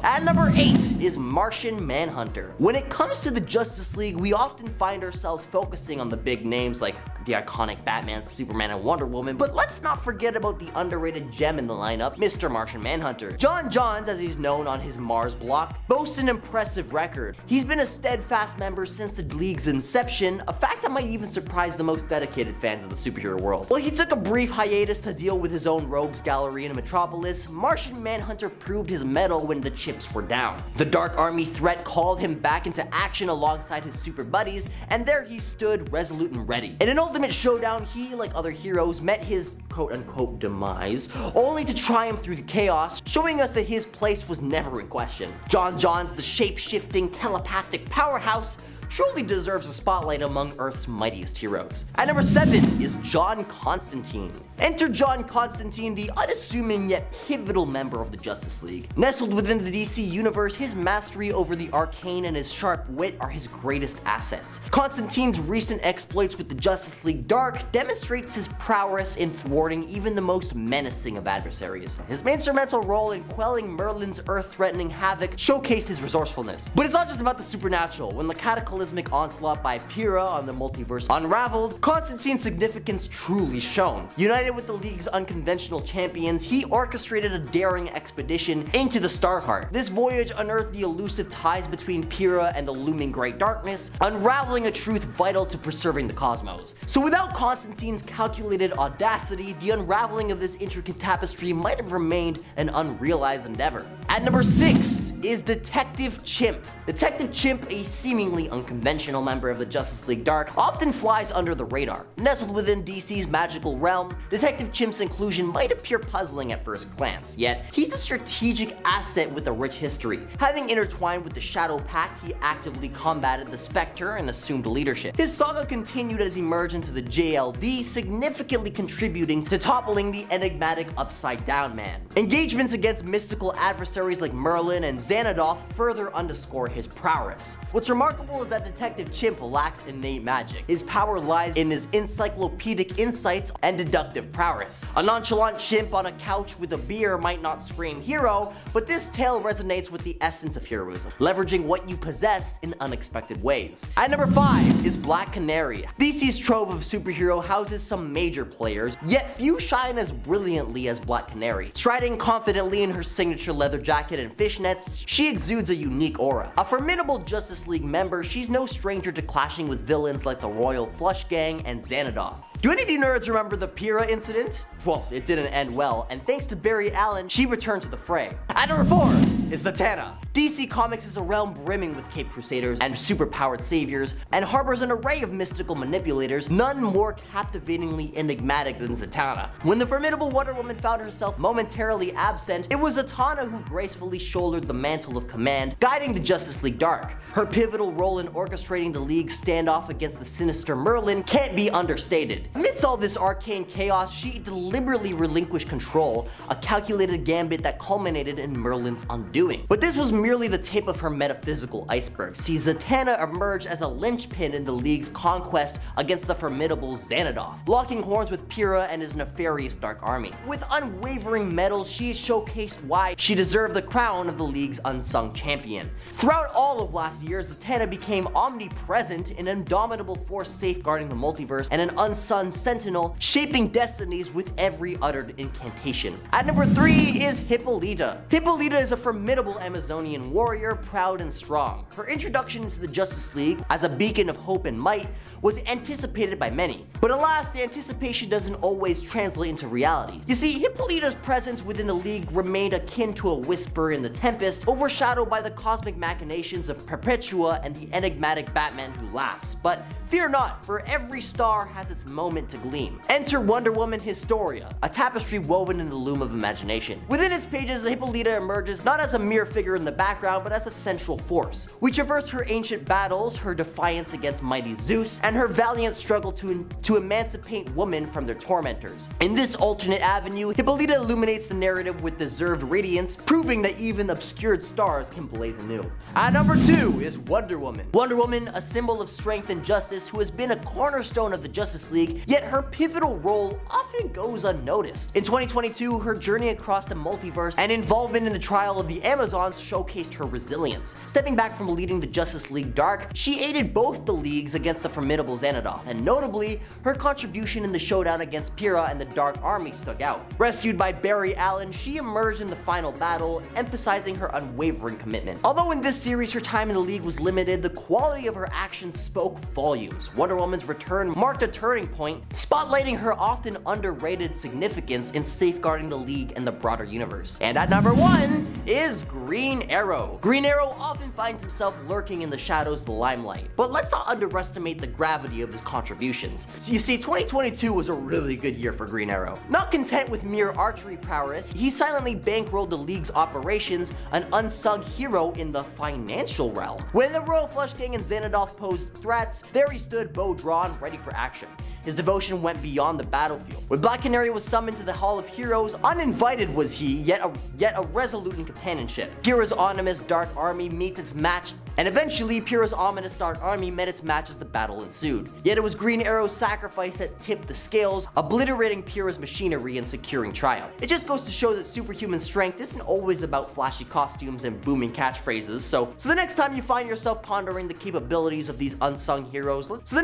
At number 8 is Martian Manhunter. When it comes to the Justice League, we often find ourselves focusing on the big names like the iconic Batman, Superman, and Wonder Woman, but let's not forget about the underrated gem in the lineup, Mr. Martian Manhunter. John Johns, as he's known on his Mars block, boasts an impressive record. He's been a steadfast member since the League's inception, a fact that might even surprise the most dedicated fans of the superhero world. While he took a brief hiatus to deal with his own rogues gallery in Metropolis, Martian Manhunter proved his mettle when the chips were down. The Dark Army threat called him back into action alongside his super buddies, and there he stood, resolute and ready. In an ultimate showdown, he, like other heroes, met his quote-unquote demise, only to triumph through the chaos, showing us that his place was never in question. John Johns, the shape-shifting, telepathic powerhouse, truly deserves a spotlight among Earth's mightiest heroes. At number 7 is John Constantine. Enter John Constantine, the unassuming yet pivotal member of the Justice League. Nestled within the DC universe, his mastery over the arcane and his sharp wit are his greatest assets. Constantine's recent exploits with the Justice League Dark demonstrates his prowess in thwarting even the most menacing of adversaries. His instrumental role in quelling Merlin's Earth-threatening havoc showcased his resourcefulness. But it's not just about the supernatural. When the cataclysmic onslaught by Pyrrha on the multiverse unraveled, Constantine's significance truly shone. United with the League's unconventional champions, he orchestrated a daring expedition into the Starheart. This voyage unearthed the elusive ties between Pyrrha and the looming Great Darkness, unraveling a truth vital to preserving the cosmos. So without Constantine's calculated audacity, the unraveling of this intricate tapestry might have remained an unrealized endeavor. At number 6 is Detective Chimp. Detective Chimp, a seemingly unconventional member of the Justice League Dark, often flies under the radar. Nestled within DC's magical realm, Detective Chimp's inclusion might appear puzzling at first glance, yet he's a strategic asset with a rich history. Having intertwined with the Shadow Pact, he actively combated the Spectre and assumed leadership. His saga continued as he merged into the JLD, significantly contributing to toppling the enigmatic Upside Down Man. Engagements against mystical adversaries like Merlin and Xanadoth further underscore his prowess. What's remarkable is that Detective Chimp lacks innate magic. His power lies in his encyclopedic insights and deductive prowess. A nonchalant chimp on a couch with a beer might not scream hero, but this tale resonates with the essence of heroism, leveraging what you possess in unexpected ways. At number 5 is Black Canary. DC's trove of superhero houses some major players, yet few shine as brilliantly as Black Canary. Striding confidently in her signature leather jacket and fishnets, she exudes a unique aura. A formidable Justice League member, she's no stranger to clashing with villains like the Royal Flush Gang and Xanadoth. Do any of you nerds remember the Pyrrha incident? Well, it didn't end well, and thanks to Barry Allen, she returned to the fray. At number 4 is Zatanna. DC Comics is a realm brimming with Caped Crusaders and superpowered saviors, and harbors an array of mystical manipulators, none more captivatingly enigmatic than Zatanna. When the formidable Wonder Woman found herself momentarily absent, it was Zatanna who gracefully shouldered the mantle of command, guiding the Justice League Dark. Her pivotal role in orchestrating the League's standoff against the sinister Merlin can't be understated. Amidst all this arcane chaos, she deliberately relinquished control, a calculated gambit that culminated in Merlin's undoing. But this was merely the tip of her metaphysical iceberg. See, Zatanna emerged as a linchpin in the League's conquest against the formidable Xanadoth, locking horns with Pyrrha and his nefarious Dark Army. With unwavering mettle, she showcased why she deserved the crown of the League's unsung champion. Throughout all of last year, Zatanna became omnipresent, an indomitable force safeguarding the multiverse, and an unsung sentinel shaping destinies with every uttered incantation. At number 3 is Hippolyta. Hippolyta is a formidable Amazonian warrior, proud and strong. Her introduction into the Justice League as a beacon of hope and might was anticipated by many. But alas, the anticipation doesn't always translate into reality. You see, Hippolyta's presence within the League remained akin to a whisper in the tempest, overshadowed by the cosmic machinations of Perpetua and the enigmatic Batman who laughs. But fear not, for every star has its moment to gleam. Enter Wonder Woman Historia, a tapestry woven in the loom of imagination. Within its pages, Hippolyta emerges not as a mere figure in the background, but as a central force. We traverse her ancient battles, her defiance against mighty Zeus, and her valiant struggle to emancipate women from their tormentors. In this alternate avenue, Hippolyta illuminates the narrative with deserved radiance, proving that even obscured stars can blaze anew. At number 2 is Wonder Woman. Wonder Woman, a symbol of strength and justice who has been a cornerstone of the Justice League, yet her pivotal role often goes unnoticed. In 2022, her journey across the multiverse and involvement in the trial of the Amazons showcased her resilience. Stepping back from leading the Justice League Dark, she aided both the leagues against the formidable Xanadoth, and notably, her contribution in the showdown against Pyrrha and the Dark Army stuck out. Rescued by Barry Allen, she emerged in the final battle, emphasizing her unwavering commitment. Although in this series her time in the League was limited, the quality of her actions spoke volumes. Wonder Woman's return marked a turning point, spotlighting her often underrated significance in safeguarding the League and the broader universe. And at number 1 is Green Arrow. Green Arrow often finds himself lurking in the shadows of the limelight, but let's not underestimate the gravity of his contributions. So you see, 2022 was a really good year for Green Arrow. Not content with mere archery prowess, he silently bankrolled the League's operations, an unsung hero in the financial realm. When the Royal Flush Gang and Xanadoth posed threats, there he stood, bow drawn, ready for action. His devotion went beyond the battlefield. When Black Canary was summoned to the Hall of Heroes, uninvited was he, yet a resolute in companionship. Pyrrha's ominous Dark Army meets its match, and eventually Pyrrha's ominous Dark Army met its match as the battle ensued. Yet it was Green Arrow's sacrifice that tipped the scales, obliterating Pyrrha's machinery and securing triumph. It just goes to show that superhuman strength isn't always about flashy costumes and booming catchphrases, so the next time you find yourself pondering the capabilities of these unsung heroes, let's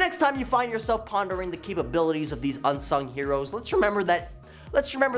remember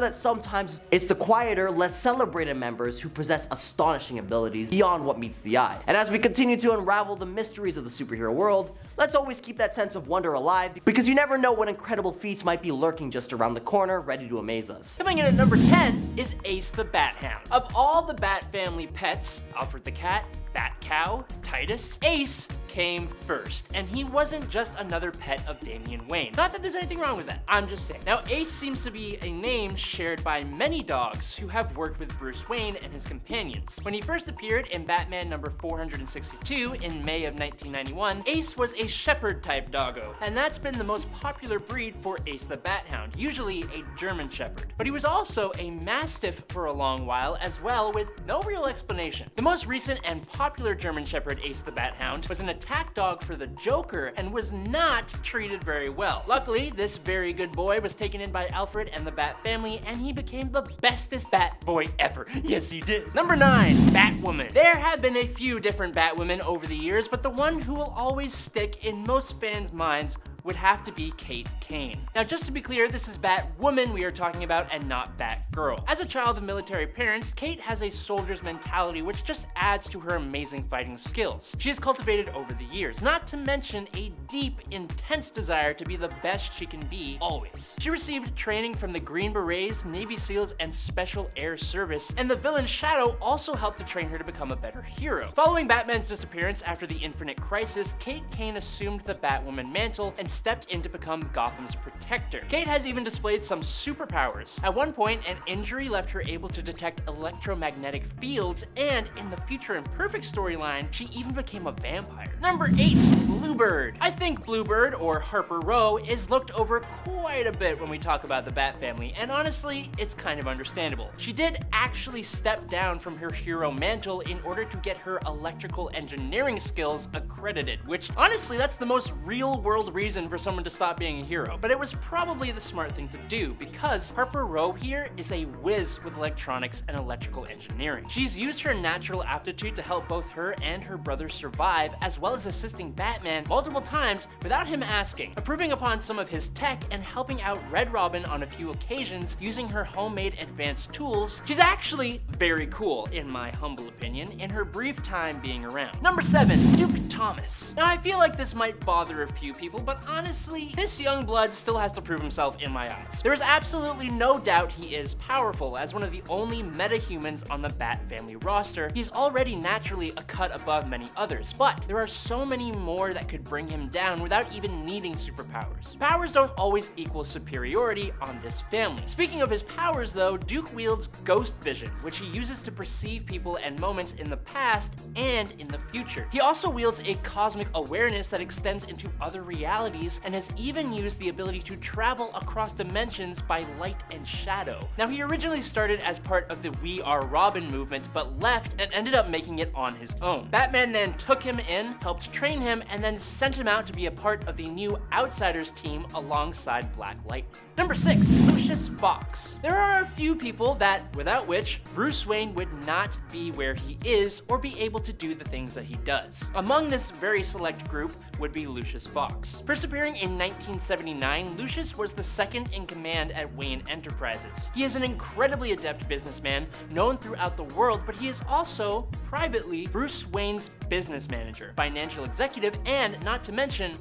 that sometimes it's the quieter, less celebrated members who possess astonishing abilities beyond what meets the eye. And as we continue to unravel the mysteries of the superhero world, let's always keep that sense of wonder alive, because you never know what incredible feats might be lurking just around the corner, ready to amaze us. Coming in at number 10 is Ace the Bat Hound. Of all the Bat family pets, Alfred the Cat, Bat Cow, Titus, Ace came first, and he wasn't just another pet of Damian Wayne. Not that there's anything wrong with that, I'm just saying. Now, Ace seems to be a name shared by many dogs who have worked with Bruce Wayne and his companions. When he first appeared in Batman number 462 in May of 1991, Ace was a shepherd-type doggo, and that's been the most popular breed for Ace the Bat Hound, usually a German shepherd. But he was also a Mastiff for a long while as well, with no real explanation. The most recent and popular German shepherd Ace the Bat Hound was an attack dog for the Joker and was not treated very well. Luckily, this very good boy was taken in by Alfred and the Bat family, and he became the bestest Bat boy ever. Yes, he did. Number 9, Batwoman. There have been a few different Batwomen over the years, but the one who will always stick in most fans' minds would have to be Kate Kane. Now, just to be clear, this is Batwoman we are talking about and not Batgirl. As a child of military parents, Kate has a soldier's mentality which just adds to her amazing fighting skills. She has cultivated over the years, not to mention a deep, intense desire to be the best she can be always. She received training from the Green Berets, Navy SEALs, and Special Air Service, and the villain Shadow also helped to train her to become a better hero. Following Batman's disappearance after the Infinite Crisis, Kate Kane assumed the Batwoman mantle and stepped in to become Gotham's protector. Kate has even displayed some superpowers. At one point, an injury left her able to detect electromagnetic fields, and in the Future Imperfect storyline, she even became a vampire. Number 8, Bluebird. I think Bluebird, or Harper Row, is looked over quite a bit when we talk about the Bat family, and honestly, it's kind of understandable. She did actually step down from her hero mantle in order to get her electrical engineering skills accredited, which honestly, that's the most real-world reason for someone to stop being a hero. But it was probably the smart thing to do, because Harper Row here is a whiz with electronics and electrical engineering. She's used her natural aptitude to help both her and her brother survive, as well as assisting Batman multiple times without him asking, improving upon some of his tech and helping out Red Robin on a few occasions using her homemade advanced tools. She's actually very cool, in my humble opinion, in her brief time being around. Number 7, Duke Thomas. Now, I feel like this might bother a few people, but honestly, this young blood still has to prove himself in my eyes. There is absolutely no doubt he is powerful. As one of the only meta-humans on the Bat family roster, he's already naturally a cut above many others, but there are so many more that could bring him down without even needing superpowers. Powers don't always equal superiority on this family. Speaking of his powers though, Duke wields Ghost Vision, which he uses to perceive people and moments in the past and in the future. He also wields a cosmic awareness that extends into other realities and has even used the ability to travel across dimensions by light and shadow. Now, he originally started as part of the We Are Robin movement, but left and ended up making it on his own. Batman then took him in, helped train him, and then sent him out to be a part of the new Outsiders team alongside Black Lightning. Number 6, Lucius Fox. There are a few people without which Bruce Wayne would not be where he is or be able to do the things that he does. Among this very select group would be Lucius Fox. First appearing in 1979, Lucius was the second in command at Wayne Enterprises. He is an incredibly adept businessman known throughout the world, but he is also, privately, Bruce Wayne's business manager, financial executive, and, not to mention,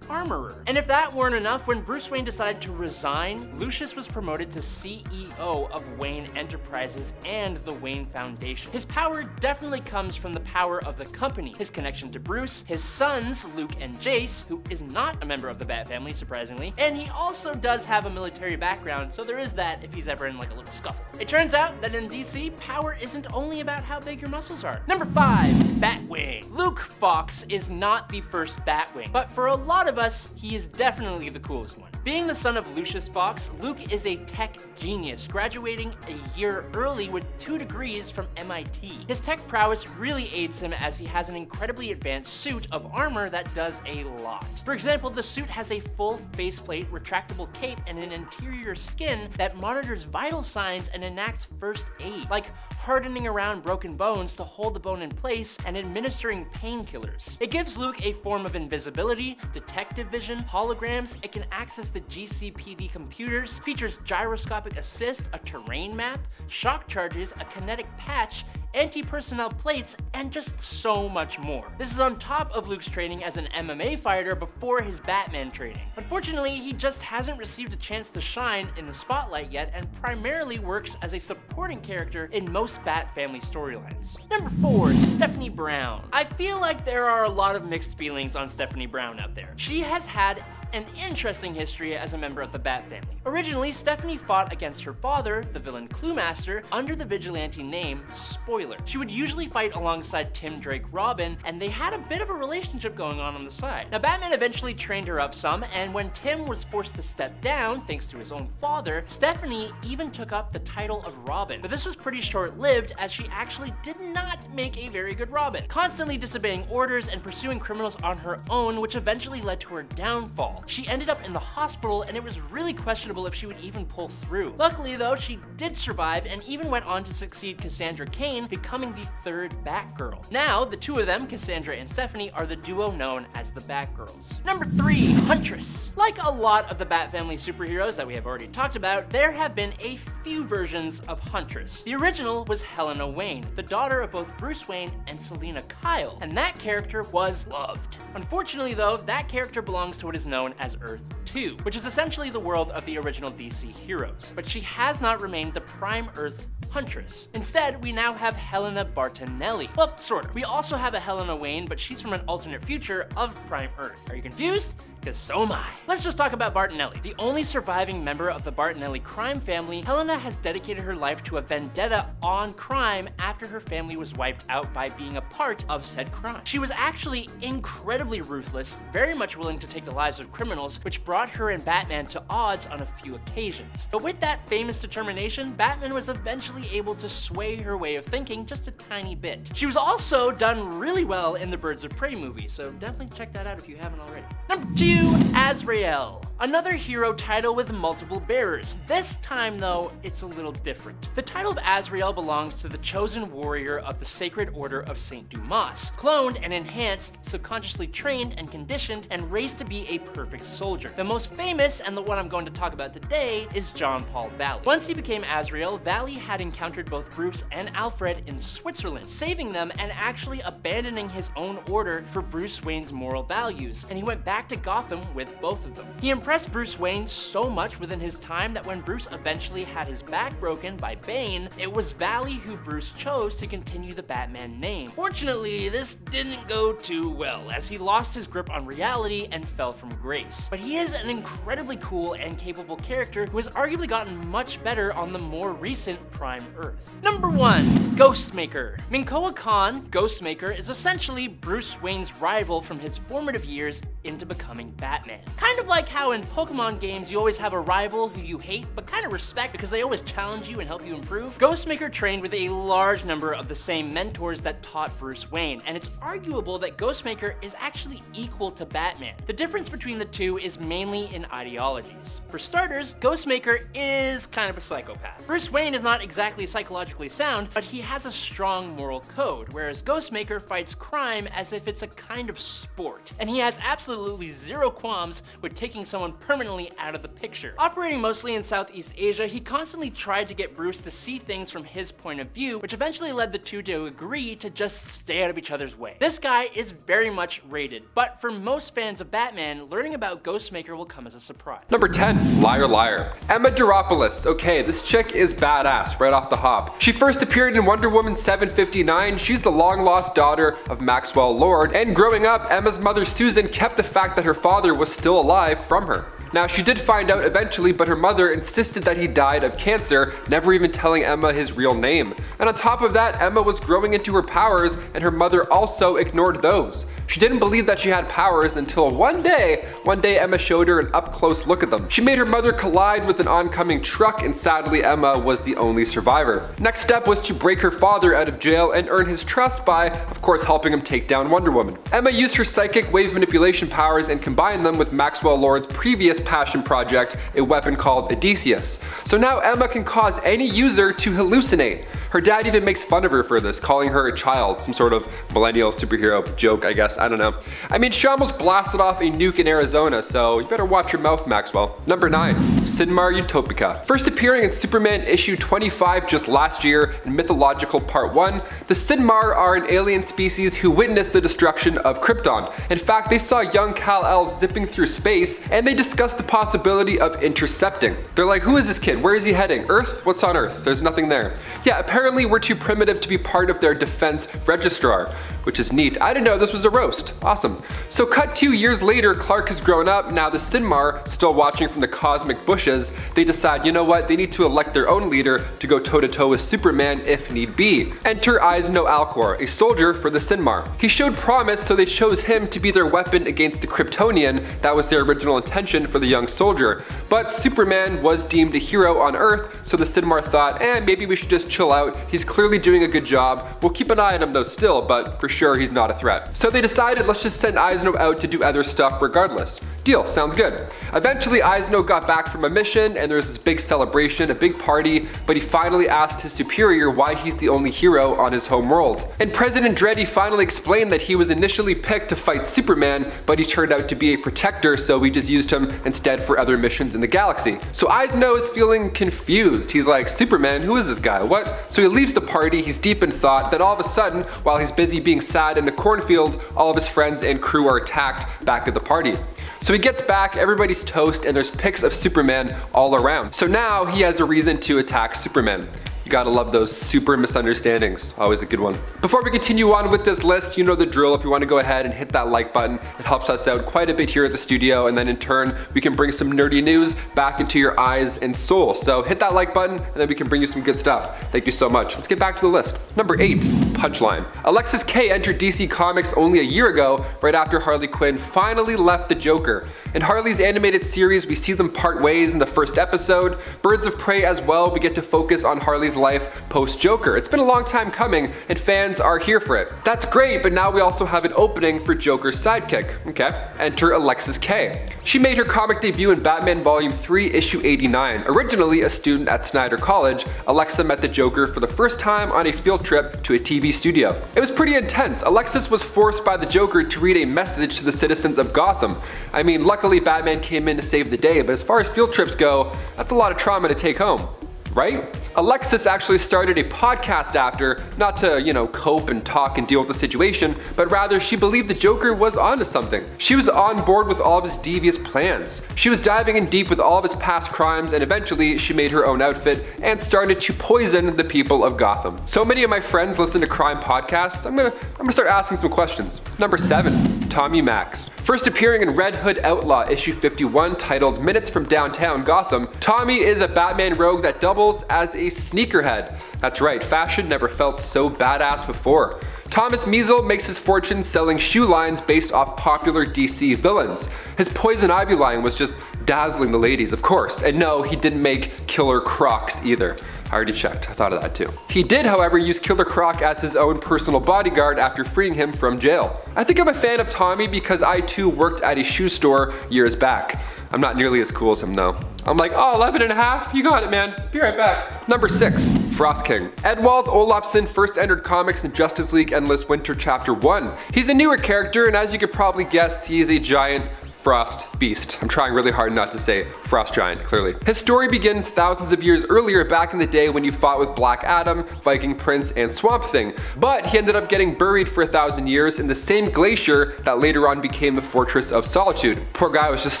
armorer. And if that weren't enough, when Bruce Wayne decided to resign, Lucius was promoted to CEO of Wayne Enterprises and the Wayne Foundation. His power definitely comes from the power of the company, his connection to Bruce, his sons, Luke and Jace, who is not a member of the Bat family, surprisingly, and he also does have a military background, so there is that if he's ever in like a little scuffle. It turns out that in DC, power isn't only about how big your muscles are. Number 5, Batwing. Luke Fox is not the first Batwing, but for a lot of us, he is definitely the coolest one. Being the son of Lucius Fox, Luke is a tech genius, graduating a year early with 2 degrees from MIT. His tech prowess really aids him as he has an incredibly advanced suit of armor that does a lot. For example, the suit has a full faceplate, retractable cape, and an interior skin that monitors vital signs and enacts first aid, like hardening around broken bones to hold the bone in place and administering painkillers. It gives Luke a form of invisibility, detective vision, holograms, it can access the GCPD computers, features gyroscopic assist, a terrain map, shock charges, a kinetic patch, anti-personnel plates, and just so much more. This is on top of Luke's training as an MMA fighter before his Batman training. Unfortunately, he just hasn't received a chance to shine in the spotlight yet and primarily works as a supporting character in most Bat family storylines. Number 4, Stephanie Brown. I feel like there are a lot of mixed feelings on Stephanie Brown out there. She has had an interesting history as a member of the Bat family. Originally, Stephanie fought against her father, the villain Cluemaster, under the vigilante name Spoiler. She would usually fight alongside Tim Drake Robin, and they had a bit of a relationship going on the side. Now, Batman eventually trained her up some, and when Tim was forced to step down, thanks to his own father, Stephanie even took up the title of Robin. But this was pretty short-lived, as she actually did not make a very good Robin, constantly disobeying orders and pursuing criminals on her own, which eventually led to her downfall. fall. She ended up in the hospital and it was really questionable if she would even pull through. Luckily though, she did survive and even went on to succeed Cassandra Cain, becoming the third Batgirl. Now, the two of them, Cassandra and Stephanie, are the duo known as the Batgirls. Number 3, Huntress. Like a lot of the Bat family superheroes that we have already talked about, there have been a few versions of Huntress. The original was Helena Wayne, the daughter of both Bruce Wayne and Selina Kyle, and that character was loved. Unfortunately though, that character belongs to what is known as Earth 2, which is essentially the world of the original DC heroes, but she has not remained the Prime Earth's Huntress. Instead, we now have Helena Bartonelli. Well, sort of. We also have a Helena Wayne, but she's from an alternate future of Prime Earth. Are you confused? Because so am I. Let's just talk about Bartonelli. The only surviving member of the Bartonelli crime family, Helena has dedicated her life to a vendetta on crime after her family was wiped out by being a part of said crime. She was actually incredibly ruthless, very much willing to take the lives of criminals, which brought her and Batman to odds on a few occasions. But with that famous determination, Batman was eventually able to sway her way of thinking just a tiny bit. She was also done really well in the Birds of Prey movie, so definitely check that out if you haven't already. Number 2, Azrael. Another hero title with multiple bearers. This time though, it's a little different. The title of Azrael belongs to the chosen warrior of the Sacred Order of St. Dumas, cloned and enhanced, subconsciously trained and conditioned, and raised to be a perfect soldier. The most famous, and the one I'm going to talk about today, is John Paul Valley. Once he became Azrael, Valley had encountered both Bruce and Alfred in Switzerland, saving them and actually abandoning his own order for Bruce Wayne's moral values, and he went back to Gotham with both of them. He impressed Bruce Wayne so much within his time that when Bruce eventually had his back broken by Bane, it was Valley who Bruce chose to continue the Batman name. Fortunately, this didn't go too well, as he lost his grip on reality and fell from grace. But he is an incredibly cool and capable character who has arguably gotten much better on the more recent Prime Earth. Number 1, Ghostmaker. Minkoa Khan, Ghostmaker, is essentially Bruce Wayne's rival from his formative years into becoming Batman. Kind of like how in Pokemon games you always have a rival who you hate but kind of respect because they always challenge you and help you improve. Ghostmaker trained with a large number of the same mentors that taught Bruce Wayne, and it's arguable that Ghostmaker is actually equal to Batman. The difference between the two is mainly in ideologies. For starters, Ghostmaker is kind of a psychopath. Bruce Wayne is not exactly psychologically sound, but he has a strong moral code, whereas Ghostmaker fights crime as if it's a kind of sport, and he has absolutely zero qualms with taking someone permanently out of the picture. Operating mostly in Southeast Asia, he constantly tried to get Bruce to see things from his point of view, which eventually led the two to agree to just stay out of each other's way. This guy is very much rated, but for most fans of Batman, learning about Ghostmaker will come as a surprise. Number 10, Liar Liar. Emma Duropoulos. Okay, this chick is badass right off the hop. She first appeared in Wonder Woman 759. She's the long-lost daughter of Maxwell Lord, and growing up, Emma's mother Susan kept the fact that her father was still alive from her. Now, she did find out eventually, but her mother insisted that he died of cancer, never even telling Emma his real name. And on top of that, Emma was growing into her powers, and her mother also ignored those. She didn't believe that she had powers until one day Emma showed her an up-close look at them. She made her mother collide with an oncoming truck, and sadly Emma was the only survivor. Next step was to break her father out of jail and earn his trust by, of course, helping him take down Wonder Woman. Emma used her psychic wave manipulation powers and combined them with Maxwell Lord's previous passion project, a weapon called Odysseus. So now Emma can cause any user to hallucinate. Her dad even makes fun of her for this, calling her a child, some sort of millennial superhero joke, I guess, I don't know. I mean, she almost blasted off a nuke in Arizona, so you better watch your mouth, Maxwell. Number 9, Sinmar Utopica. First appearing in Superman issue 25 just last year in Mythological Part 1, the Sinmar are an alien species who witnessed the destruction of Krypton. In fact, they saw young Kal-El zipping through space, and they discussed the possibility of intercepting. They're like, who is this kid? Where is he heading? Earth? What's on Earth? There's nothing there. Yeah, apparently we're too primitive to be part of their defense registrar, which is neat. I didn't know this was a roast. Awesome. So cut 2 years later, Clark has grown up. Now the Sinmar, still watching from the cosmic bushes, they decide, you know what, they need to elect their own leader to go toe-to-toe with Superman if need be. Enter Eisno Alcor, a soldier for the Sinmar. He showed promise, so they chose him to be their weapon against the Kryptonian. That was their original intention for the young soldier. But Superman was deemed a hero on Earth, so the Sinmar thought, maybe we should just chill out out. He's clearly doing a good job. We'll keep an eye on him though still, but for sure he's not a threat. So they decided, let's just send Eisno out to do other stuff regardless. Deal, sounds good. Eventually Eisno got back from a mission and there was this big celebration, a big party, but he finally asked his superior why he's the only hero on his home world. And President Dreddy finally explained that he was initially picked to fight Superman, but he turned out to be a protector, so we just used him instead for other missions in the galaxy. So Eisno is feeling confused. He's like, Superman, who is this guy? What? So he leaves the party, he's deep in thought, then all of a sudden, while he's busy being sad in the cornfield, all of his friends and crew are attacked back at the party. So he gets back, everybody's toast, and there's pics of Superman all around. So now he has a reason to attack Superman. You gotta love those super misunderstandings. Always a good one. Before we continue on with this list, you know the drill. If you want to go ahead and hit that like button, it helps us out quite a bit here at the studio, and then in turn, we can bring some nerdy news back into your eyes and soul. So hit that like button, and then we can bring you some good stuff. Thank you so much. Let's get back to the list. Number 8, Punchline. Alexis Kay entered DC Comics only a year ago, right after Harley Quinn finally left the Joker. In Harley's animated series, we see them part ways in the first episode. Birds of Prey as well, we get to focus on Harley's life post-Joker. It's been a long time coming, and fans are here for it. That's great, but now we also have an opening for Joker's sidekick. Okay, enter Alexis Kay. She made her comic debut in Batman Volume 3, issue 89. Originally a student at Snyder College, Alexa met the Joker for the first time on a field trip to a TV studio. It was pretty intense. Alexis was forced by the Joker to read a message to the citizens of Gotham. I mean, luckily Batman came in to save the day, but as far as field trips go, that's a lot of trauma to take home. Right? Alexis actually started a podcast after, not to, cope and talk and deal with the situation, but rather she believed the Joker was onto something. She was on board with all of his devious plans. She was diving in deep with all of his past crimes, and eventually she made her own outfit and started to poison the people of Gotham. So many of my friends listen to crime podcasts. I'm gonna start asking some questions. Number 7, Tommy Max. First appearing in Red Hood Outlaw issue 51, titled Minutes from Downtown Gotham, Tommy is a Batman rogue that doubles as a sneakerhead. That's right, fashion never felt so badass before. Thomas Measle makes his fortune selling shoe lines based off popular DC villains. His Poison Ivy line was just dazzling the ladies, of course. And no, he didn't make Killer Crocs either. I already checked, I thought of that too. He did, however, use Killer Croc as his own personal bodyguard after freeing him from jail. I think I'm a fan of Tommy because I too worked at a shoe store years back. I'm not nearly as cool as him though. I'm like, oh, 11 and a half? You got it, man. Be right back. Number 6, Frost King. Edwald Olafsson first entered comics in Justice League Endless Winter Chapter 1. He's a newer character, and as you could probably guess, he is a giant frost beast. I'm trying really hard not to say frost giant, clearly. His story begins thousands of years earlier, back in the day when he fought with Black Adam, Viking Prince, and Swamp Thing. But he ended up getting buried for 1,000 years in the same glacier that later on became the Fortress of Solitude. Poor guy was just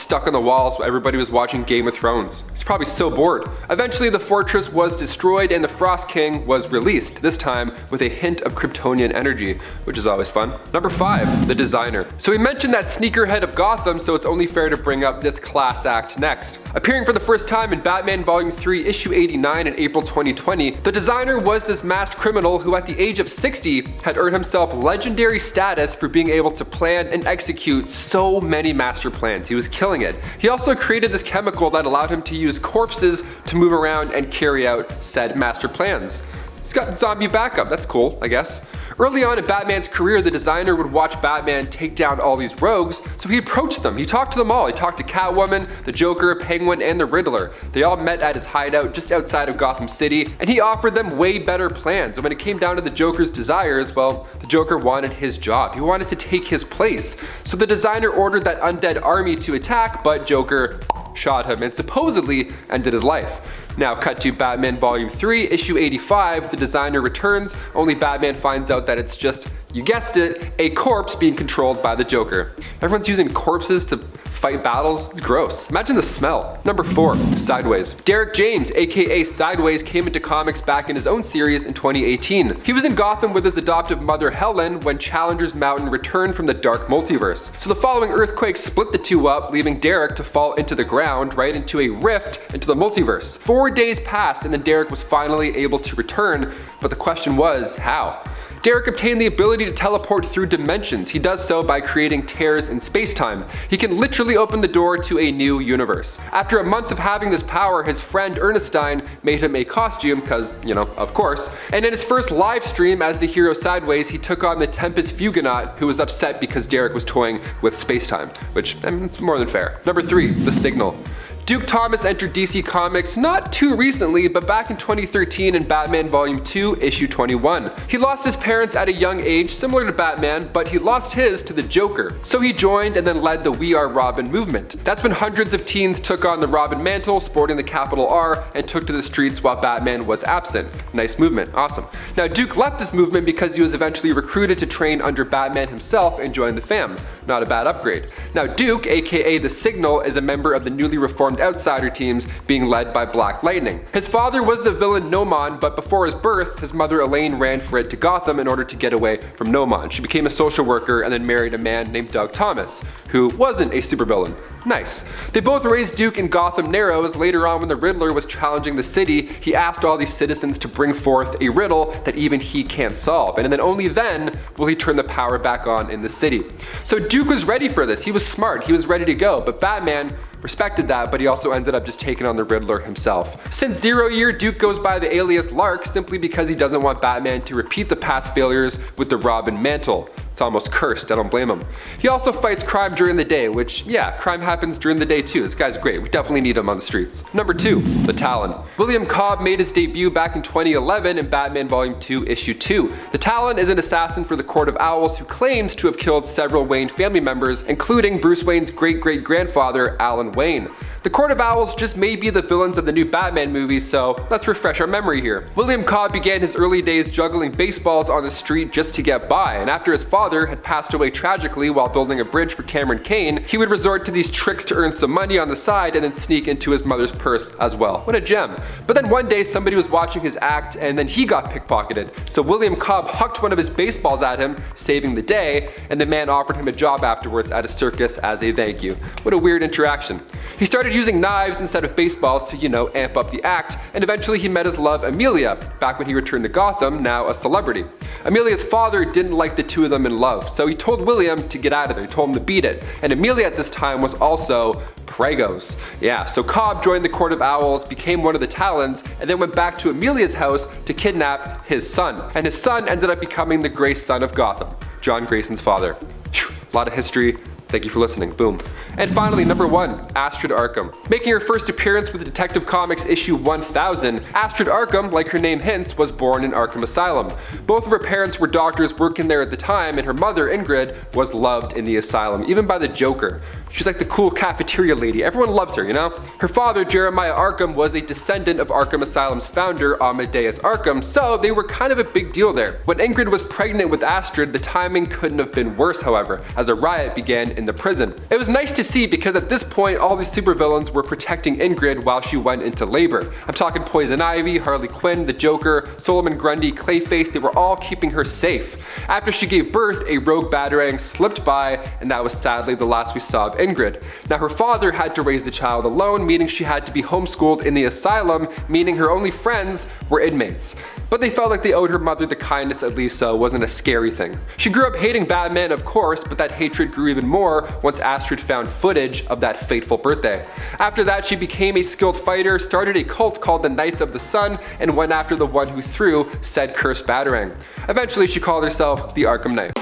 stuck on the walls while everybody was watching Game of Thrones. He's probably so bored. Eventually the fortress was destroyed and the Frost King was released, this time with a hint of Kryptonian energy, which is always fun. Number 5, the Designer. So we mentioned that sneakerhead of Gotham, so it's only fair to bring up this class act next. Appearing for the first time in Batman Volume 3, issue 89 in April 2020, the Designer was this masked criminal who at the age of 60 had earned himself legendary status for being able to plan and execute so many master plans. He was killing it. He also created this chemical that allowed him to use corpses to move around and carry out said master plans. He's got zombie backup, that's cool, I guess. Early on in Batman's career, the Designer would watch Batman take down all these rogues, so he approached them. He talked to them all. He talked to Catwoman, the Joker, Penguin, and the Riddler. They all met at his hideout just outside of Gotham City, and he offered them way better plans. And when it came down to the Joker's desires, well, the Joker wanted his job. He wanted to take his place. So the Designer ordered that undead army to attack, but Joker shot him and supposedly ended his life. Now cut to Batman Volume 3, issue 85, the Designer returns, only Batman finds out that it's just, you guessed it, a corpse being controlled by the Joker. Everyone's using corpses to fight battles? It's gross. Imagine the smell. Number 4, Sideways. Derek James, aka Sideways, came into comics back in his own series in 2018. He was in Gotham with his adoptive mother Helen when Challenger's Mountain returned from the dark multiverse. So the following earthquake split the two up, leaving Derek to fall into the ground, right into a rift into the multiverse. 4 days passed and then Derek was finally able to return, but the question was, how? Derek obtained the ability to teleport through dimensions. He does so by creating tears in space-time. He can literally open the door to a new universe. After a month of having this power, his friend Ernestine made him a costume, cause, you know, of course. And in his first live stream as the hero Sideways, he took on the Tempest Fugonaut, who was upset because Derek was toying with space-time, which, I mean, it's more than fair. Number 3, the Signal. Duke Thomas entered DC Comics not too recently, but back in 2013 in Batman Volume 2, Issue 21. He lost his parents at a young age, similar to Batman, but he lost his to the Joker. So he joined and then led the We Are Robin movement. That's when hundreds of teens took on the Robin mantle, sporting the capital R, and took to the streets while Batman was absent. Nice movement, awesome. Now Duke left this movement because he was eventually recruited to train under Batman himself and joined the fam. Not a bad upgrade. Now Duke, aka the Signal, is a member of the newly reformed Outsider teams being led by Black Lightning. His father was the villain Nomon, but before his birth, his mother Elaine ran for it to Gotham in order to get away from Nomon. She became a social worker and then married a man named Doug Thomas, who wasn't a supervillain. Nice. They both raised Duke in Gotham Narrows. Later on, when the Riddler was challenging the city, he asked all these citizens to bring forth a riddle that even he can't solve, and then only then will he turn the power back on in the city. So Duke was ready for this. He was smart. He was ready to go, but Batman respected that, but he also ended up just taking on the Riddler himself. Since 0 Year, Duke goes by the alias Lark simply because he doesn't want Batman to repeat the past failures with the Robin mantle. It's almost cursed, I don't blame him. He also fights crime during the day, which, yeah, crime happens during the day too. This guy's great, we definitely need him on the streets. Number 2, the Talon. William Cobb made his debut back in 2011 in Batman Volume 2, Issue 2. The Talon is an assassin for the Court of Owls who claims to have killed several Wayne family members, including Bruce Wayne's great-great-grandfather, Alan Wayne. The Court of Owls just may be the villains of the new Batman movie, so let's refresh our memory here. William Cobb began his early days juggling baseballs on the street just to get by, and after his father had passed away tragically while building a bridge for Cameron Kane, he would resort to these tricks to earn some money on the side and then sneak into his mother's purse as well. What a gem. But then one day somebody was watching his act and then he got pickpocketed. So William Cobb hucked one of his baseballs at him, saving the day, and the man offered him a job afterwards at a circus as a thank you. What a weird interaction. He started using knives instead of baseballs to, you know, amp up the act, and eventually he met his love Amelia, back when he returned to Gotham, now a celebrity. Amelia's father didn't like the two of them in love, so he told William to get out of there, he told him to beat it, and Amelia at this time was also pregos. Yeah, so Cobb joined the Court of Owls, became one of the Talons, and then went back to Amelia's house to kidnap his son, and his son ended up becoming the Gray Son of Gotham, John Grayson's father. Whew, a lot of history. Thank you for listening. Boom. And finally, number 1, Astrid Arkham. Making her first appearance with Detective Comics issue 1000, Astrid Arkham, like her name hints, was born in Arkham Asylum. Both of her parents were doctors working there at the time, and her mother, Ingrid, was loved in the asylum, even by the Joker. She's like the cool cafeteria lady. Everyone loves her, you know? Her father, Jeremiah Arkham, was a descendant of Arkham Asylum's founder, Amadeus Arkham, so they were kind of a big deal there. When Ingrid was pregnant with Astrid, the timing couldn't have been worse, however, as a riot began in the prison. It was nice to see because at this point, all these supervillains were protecting Ingrid while she went into labor. I'm talking Poison Ivy, Harley Quinn, the Joker, Solomon Grundy, Clayface, they were all keeping her safe. After she gave birth, a rogue Batarang slipped by, and that was sadly the last we saw of Ingrid. Now her father had to raise the child alone, meaning she had to be homeschooled in the asylum, meaning her only friends were inmates. But they felt like they owed her mother the kindness at least, so it wasn't a scary thing. She grew up hating Batman, of course, but that hatred grew even more once Astrid found footage of that fateful birthday. After that, she became a skilled fighter, started a cult called the Knights of the Sun, and went after the one who threw said cursed Batarang. Eventually, she called herself the Arkham Knight.